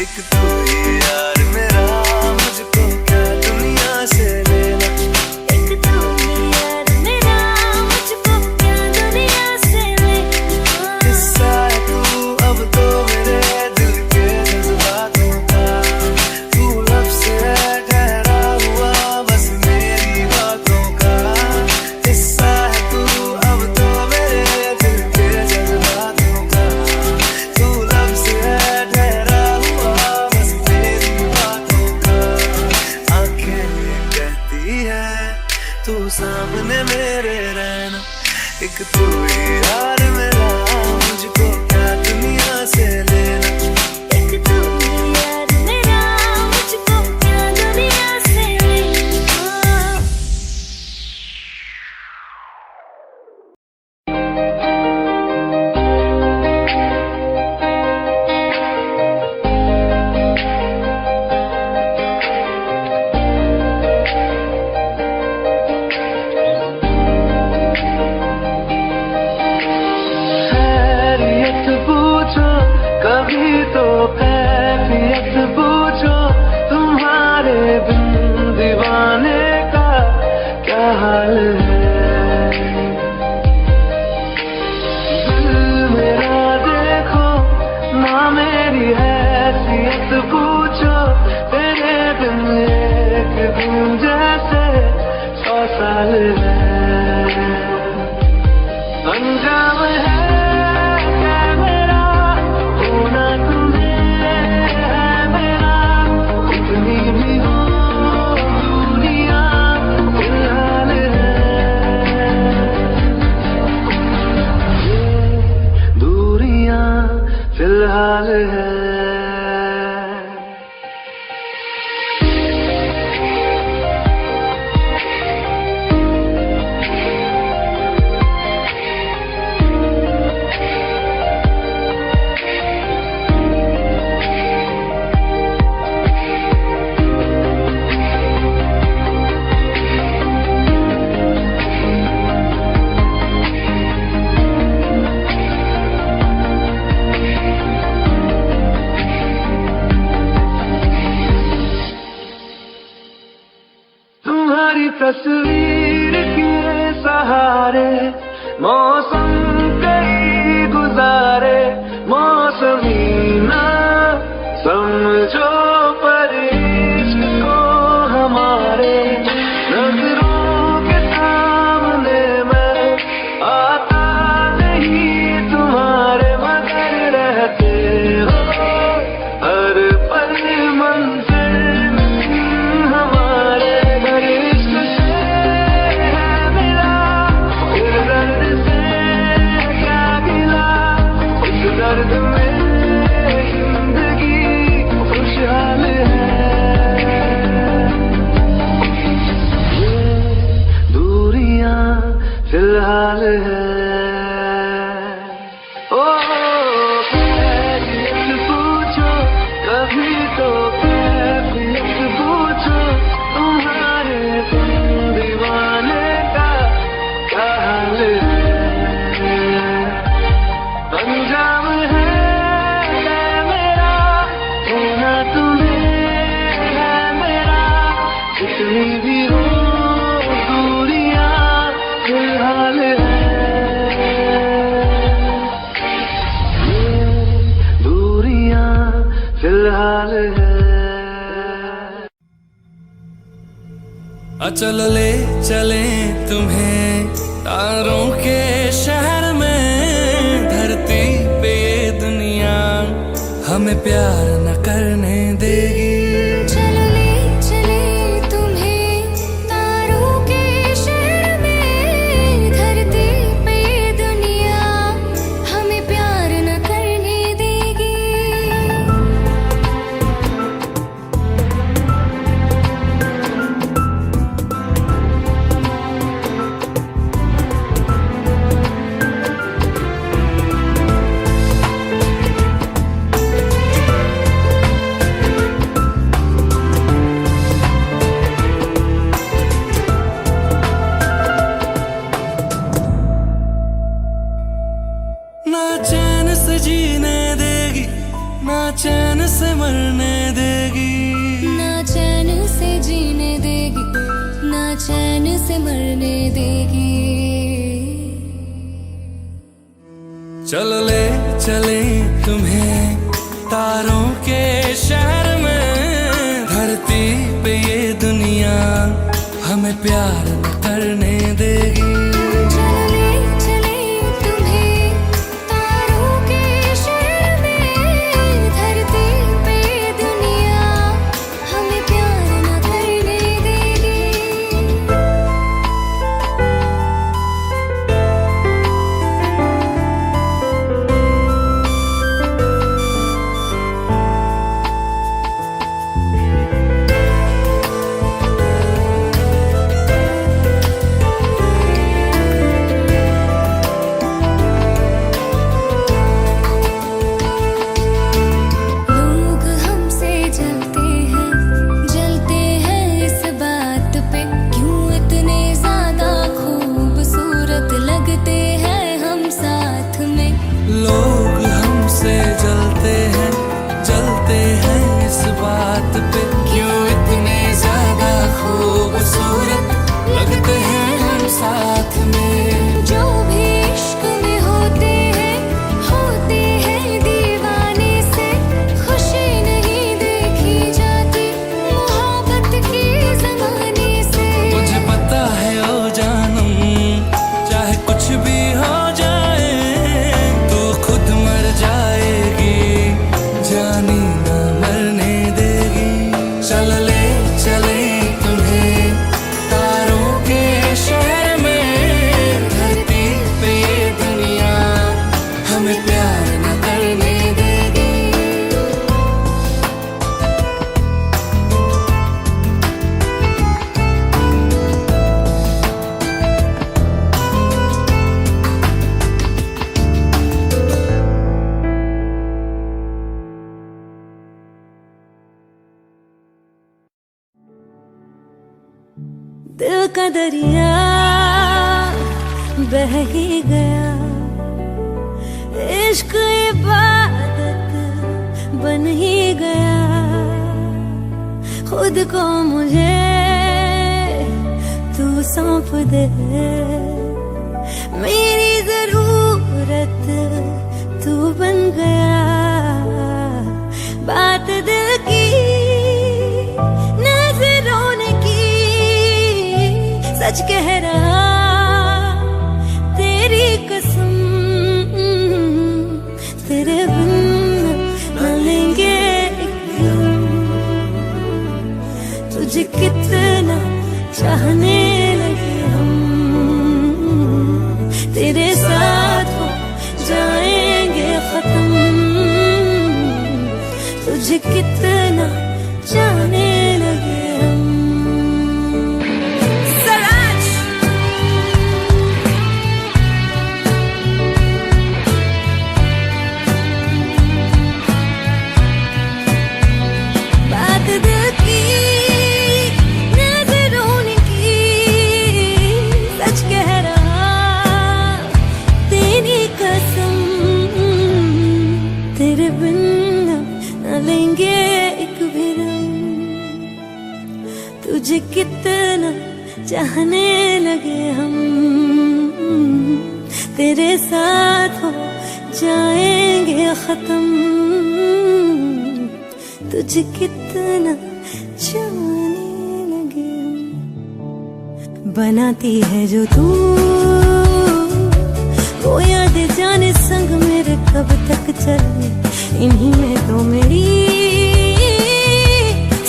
एक तू ही यार मेरा, मुझको क्या दुनिया से लेना। एक तू ही यार मेरा, मुझको क्या दुनिया से लेना। किस्सा है तू अब तो मेरे दिल के जज्बातों का, तू लब से है ठहरा हुआ बस मेरी बातों का। किस्सा है तू अब तो मेरे दिल के जज्बातों का, तू लब से है ठहरा हुआ बस मेरी बातों का। आंखें कहती है तू सामने मेरे रहना, एक तू ही यार मेरा, मुझको क्या दुनिया से लेना। एक तू ही यार मेरा, मुझको क्या दुनिया से लेना। खैरियत पूछो कभी तो कैफियत पूछो, तुम्हारे बिन दीवाने का क्या हाल है। दिल मेरा देखो ना मेरी हैसियत पूछो, तेरे बिन एक दिन जैसे 100 साल है। अंजाम है क्या मेरा, होना तुम्हें है मेरा, कितनी भी हो दूरियां फिलहाल है। ये दूरियां फिलहाल है। तुम्हारी तस्वीर के सहारे मौसम कई गुजारे, मौसमी ना समझो पर इश्क को हमारे। नजरों के सामने मैं आता नहीं तुम्हारे, मगर रहते हो हर पल मंजिल हमारे। हर इश्क से है मिला, फिर दर्द से क्या गिला, उस दर्द में जिंदगी खुशहाल है। ये दूरियां फिलहाल है। ओ कैफियत पूछो कभी तो कैफियत पूछो, तुम्हारे बिन दीवाने का क्या हाल है। अंजाम है क्या मेरा, होना तुम्हें है मेरा, कितनी भी हो दूरियां फिलहाल है। ये दूरियां फिलहाल है। चलो ले चले तुम्हें तारों के शहर में, धरती पे ये दुनिया हमें प्यार न करने देगी। चलो ले चले तुम्हें तारों के शहर में, धरती पे ये दुनिया हमें प्यार न करने देगी। देगी। चलो ले चले तुम्हें तारों के शहर में, धरती पे ये दुनिया हमें प्यार न करने देगी। चले चले तुम्हें तारों के शहर में, धरती पे दुनिया हमें प्यार न करने देगी। लोग हमसे जलते हैं इस बात पे, क्यों इतने ज्यादा खूबसूरत लगते हैं हम साथ में। लोग हमसे जलते हैं इस बात पे, क्यों इतने ज्यादा खूबसूरत लगते हैं हम साथ में। जो भी इश्क में होते हैं दीवाने से, खुशी नहीं देखी जाती मोहब्बत के जमाने से। मुझे पता है ओ जानम, चाहे कुछ भी हो जाए तो खुद मर जाएगी, जानी न मरने देगी। चल ले चले तुम्हें तारों के शहर में, धरती पे ये दुनिया हमें प्यार न करने देगी। दिल का दरिया बह ही गया, इश्क इबादत बन ही गया। खुद को मुझे तू सौंप दे, मेरी जरूरत तू बन गया। बात दिल की नजरों ने की, सच कह रहा तेरी कसम, तेरे बिन न लेंगे एक दम। तुझे कितना चाहने लगे हम, तेरे साथ हो जाएंगे खत्म। तुझे कितना चाहने लगे हम। बात दिल की नजरों ने की, सच कह रहा तेरी कसम, तेरे बिन न लेंगे एक भी दम। तुझे कितना चाहने लगे हम, तेरे साथ हो जाएंगे खत्म। तुझे कितना जाने लगे हम। बनाती है जो तू वो याद जाने संग मेरे कब तक चले, इन्हीं में तो मेरी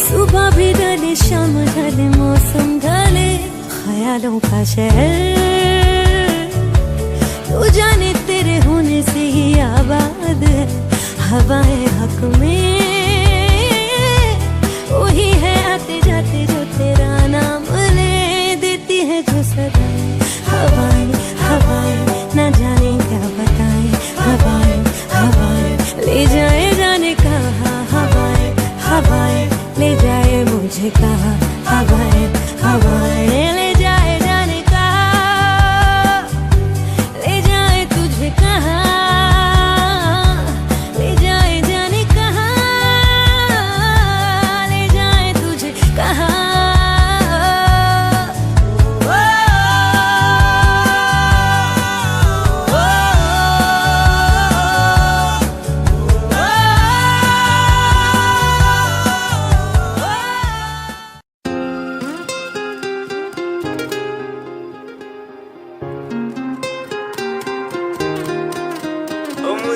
सुबह भी ढले शाम ढले मौसम ढले। ख्यालों का शहर तू जाने तेरे होने से ही आबाद है। हवाएं हक में वही है आते जाते जो तेरा नाम ले देती है जो सदाएं। हवाएं हवाएं न जाने क्या बताएं, हवाएं हवाएं ले जाए जाने कहा, हवाएं हवाएं ले जाए मुझे कहा, हवाएं हवाएं ले जाए जाने कहा, ले जाए तुझे कहा, ले जाए जाने कहा, ले जाए तुझे कहा। ओ,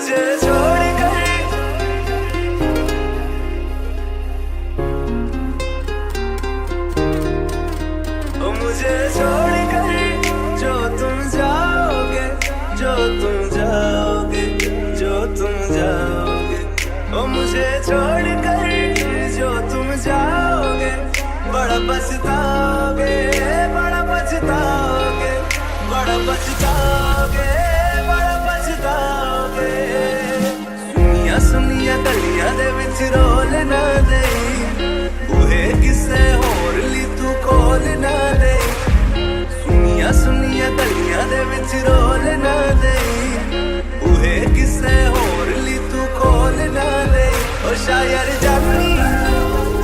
मुझे छोड़ कर मुझे छोड़ कर जो तुम जाओगे, जो तुम जाओगे, जो तुम जाओगे, ओ मुझे छोड़ कर जो तुम जाओगे, बड़ा पछताओगे, बड़ा पछताओगे, बड़ा पछताओगे, बड़ा पछताओगे। सुनिया सुनिया गलियां दे विच रोल ना दे, बूहे किसे होर ली तू खोल ना दे। सुनिया सुनिया गलियां दे विच रोल ना दे, बूहे किसे होर ली तू खोल ना दे। ओ शायर जानी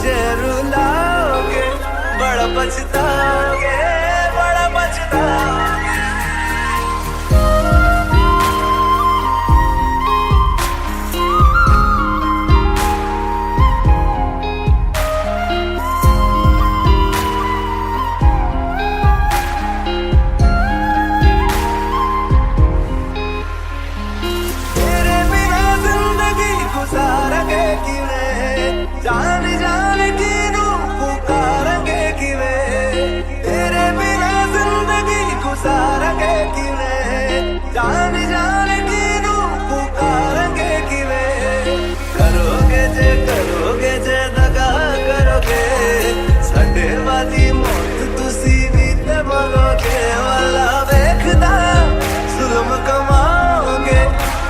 जे रुलाओगे, बड़ा पछताओगे, बड़ा पछताओगे। तेरे बिना जिंदगी गुजारेंगे किवें, जान जान की नू पुकारेंगे किवें। तेरे बिना जिंदगी गुजारेंगे किवें, जान जान की नू पुकारेंगे किवें। करोगे जे दगा करोगे, साडे वाली मौत तुसी भी ते मरोगे। वाला वेखदा जुल्म कमाओगे,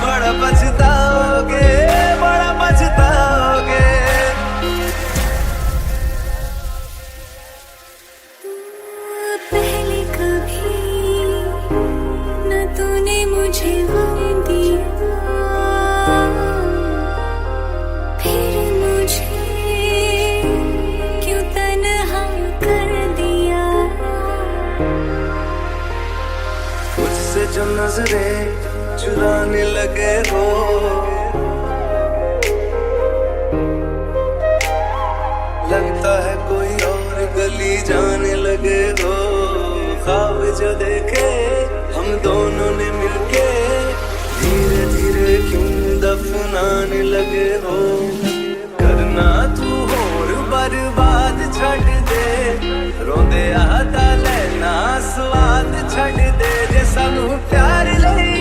बड़ा पछताओगे, बड़ा पछताओगे। पहले कभी न तूने मुझे गम दिया, फिर मुझे क्यों तन्हा कर दिया। मुझसे जो नजरें चुराने लगे हो, लगता है कोई और गली जाने लगे हो। ख्वाब जो देखे हम दोनों ने मिलके, धीरे धीरे क्यों दफनाने लगे हो। करना तू होर बर्बाद छड़ दे, रोंदे आता लेना स्वाद छड़ दे। जे सानू प्यार लई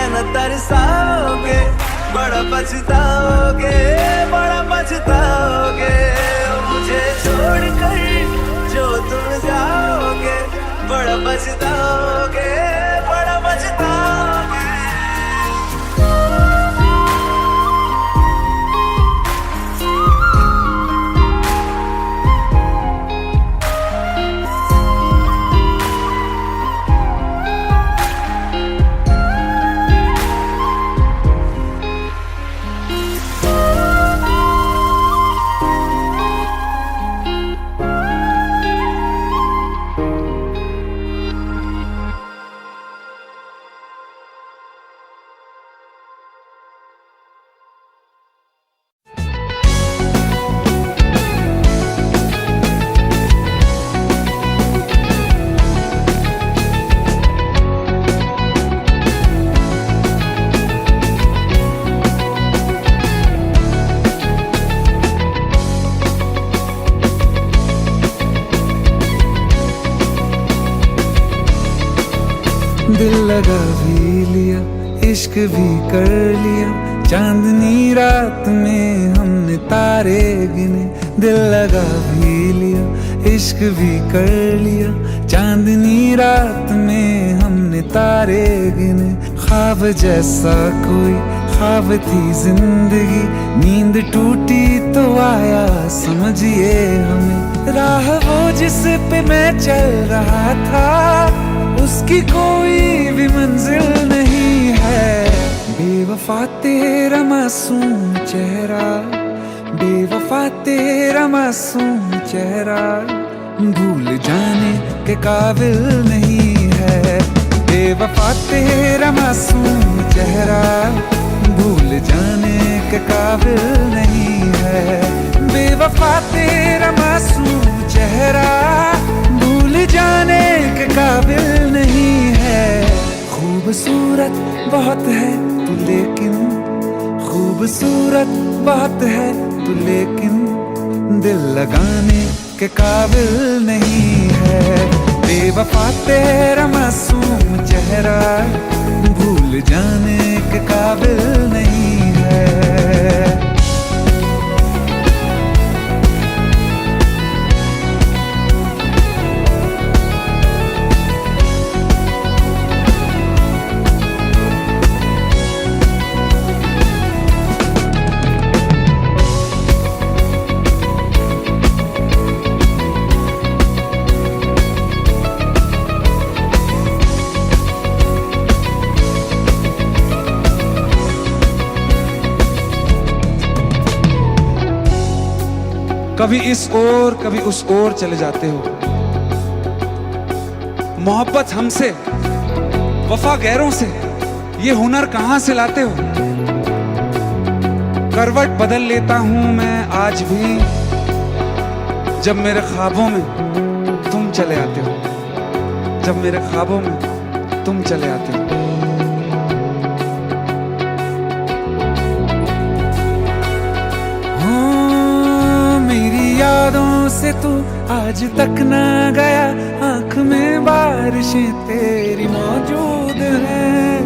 ऐना तरसाओगे, बड़ा पछताओगे, बड़ा पछताओगे। मुझे छोड़ कर जो तुम जाओगे, बड़ा पछताओगे, बड़ा पछताओगे। दिल लगा भी लिया, इश्क भी कर लिया, चांदनी रात में हमने तारे गिने। दिल लगा भी लिया, इश्क भी कर लिया, चांदनी रात में हमने तारे गिने। ख्वाब जैसा कोई ख्वाब थी जिंदगी, नींद टूटी तो आया समझिए हमें। राह वो जिस पे मैं चल रहा था, उसकी कोई भी मंजिल नहीं है। बेवफा तेरा मासूम चेहरा, बेवफा तेरा मासूम चेहरा, भूल जाने के काबिल नहीं है। बेवफा तेरा मासूम चेहरा, भूल जाने के काबिल नहीं है। बेवफा तेरा मासूम चेहरा, भूल जाने के काबिल नहीं है। खूबसूरत बहुत है तू लेकिन खूबसूरत बहुत है तू, लेकिन दिल लगाने के काबिल नहीं है। बेवफा तेरा मासूम चेहरा भूल जाने के काबिल नहीं है। कभी इस ओर कभी उस ओर चले जाते हो। मोहब्बत हमसे, वफा गैरों से, ये हुनर कहां से लाते हो? करवट बदल लेता हूं मैं आज भी, जब मेरे ख्वाबों में तुम चले आते हो, जब मेरे ख्वाबों में तुम चले आते हो। यादों से तू आज तक ना गया, आंख में बारिशें तेरी मौजूद हैं।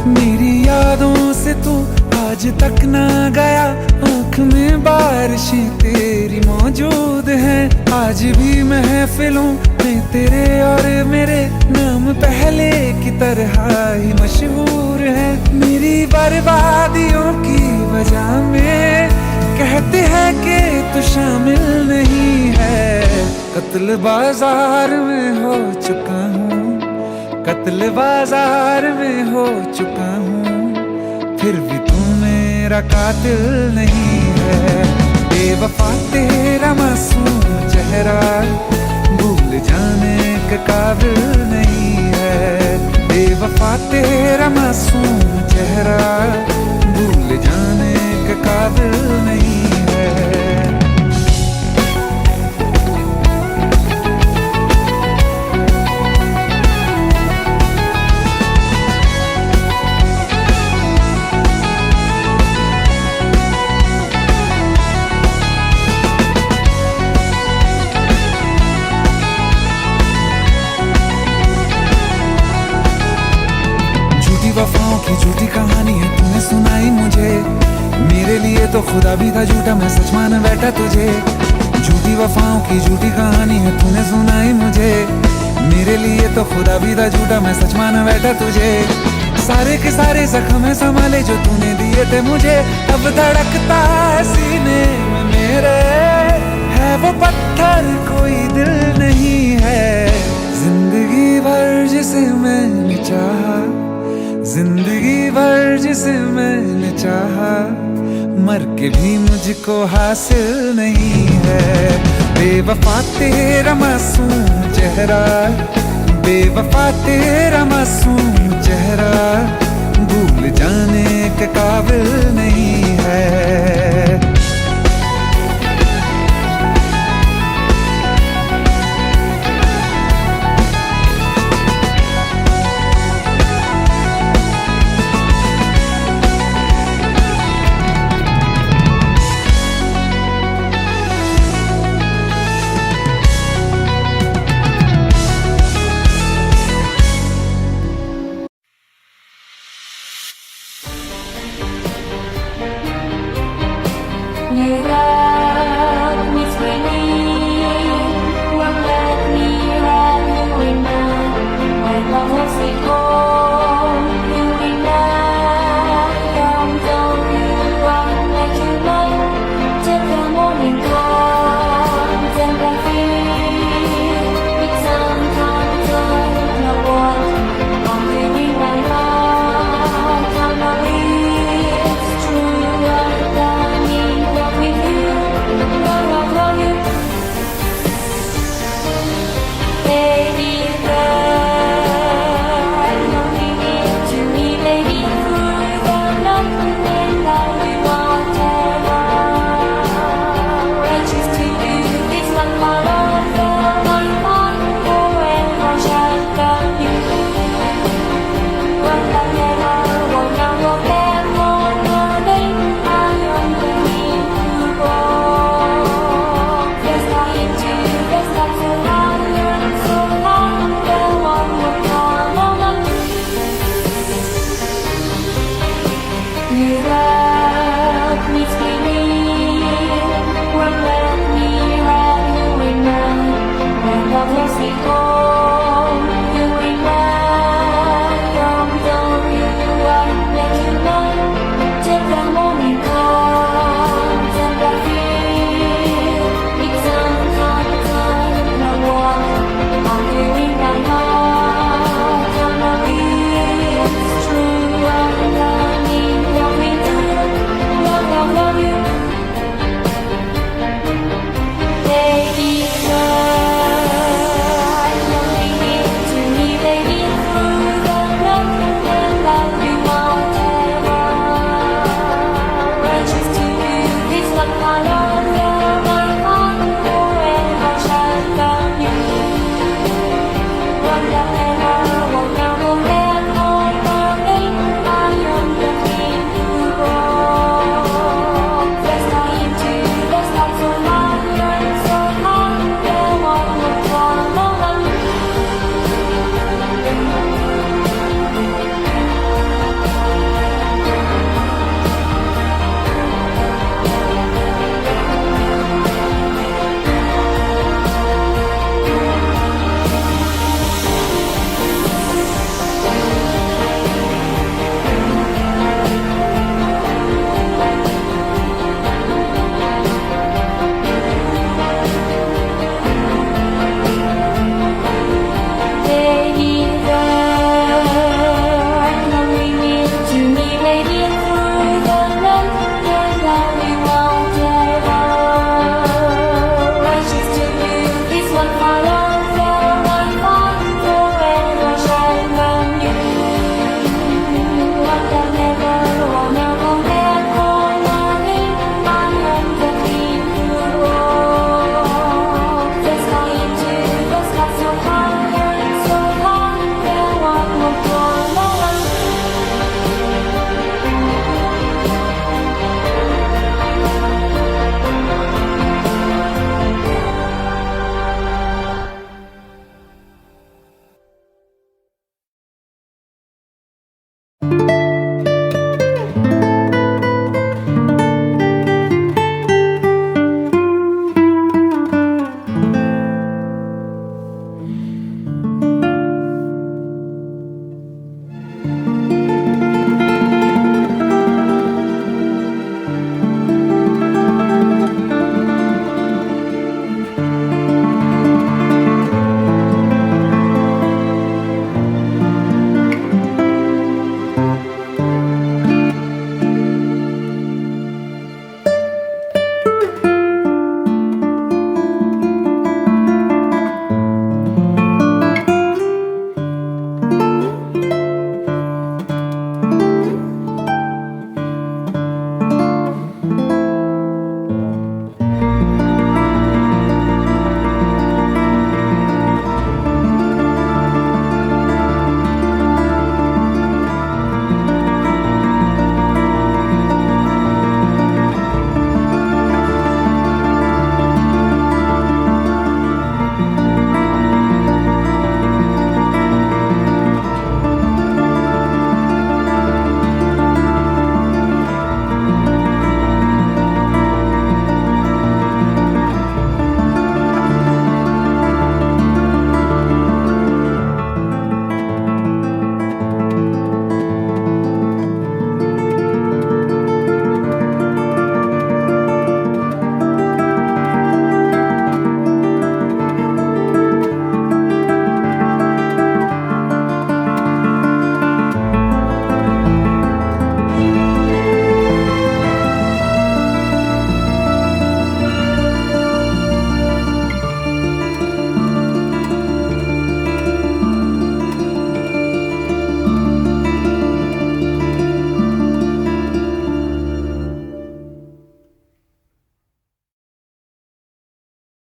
मेरी यादों से तू आज तक ना गया, आंख में बारिशें तेरी मौजूद हैं। आज भी महफिलों में तेरे और मेरे नाम पहले की तरह ही मशहूर है। मेरी बर्बादियों की वजह में कहते हैं कि तू शामिल नहीं है। कत्ल बाजार में हो चुका हूँ, कत्ल बाजार में हो चुका हूँ, फिर भी तू मेरा कातिल नहीं है। बेवफा तेरा मासूम चेहरा भूल जाने के काबिल नहीं है। बेवफा तेरा मासूम चेहरा भूल जाने के काबिल नहीं है। वफाओं की झूठी कहानी है तूने सुनाई मुझे, मेरे लिए तो खुदा भी था झूठा, मैं सच मान बैठा तुझे। झूठी वफाओं की झूठी कहानी है तूने सुनाई मुझे, मेरे लिए तो खुदा भी था झूठा, मैं सच मान बैठा तुझे। सारे के सारे जख्म संभाले जो तूने दिए थे मुझे, अब धड़कता है सीने में मेरे, है वो पत्थर कोई दिल नहीं है। जिंदगी भर जिसे मैंने चाहा, जिंदगी भर जिसे मैंने चाहा, मर के भी मुझको हासिल नहीं है। बेवफा तेरा मासूम चेहरा, बेवफा तेरा मासूम चेहरा भूल जाने के काबिल नहीं है।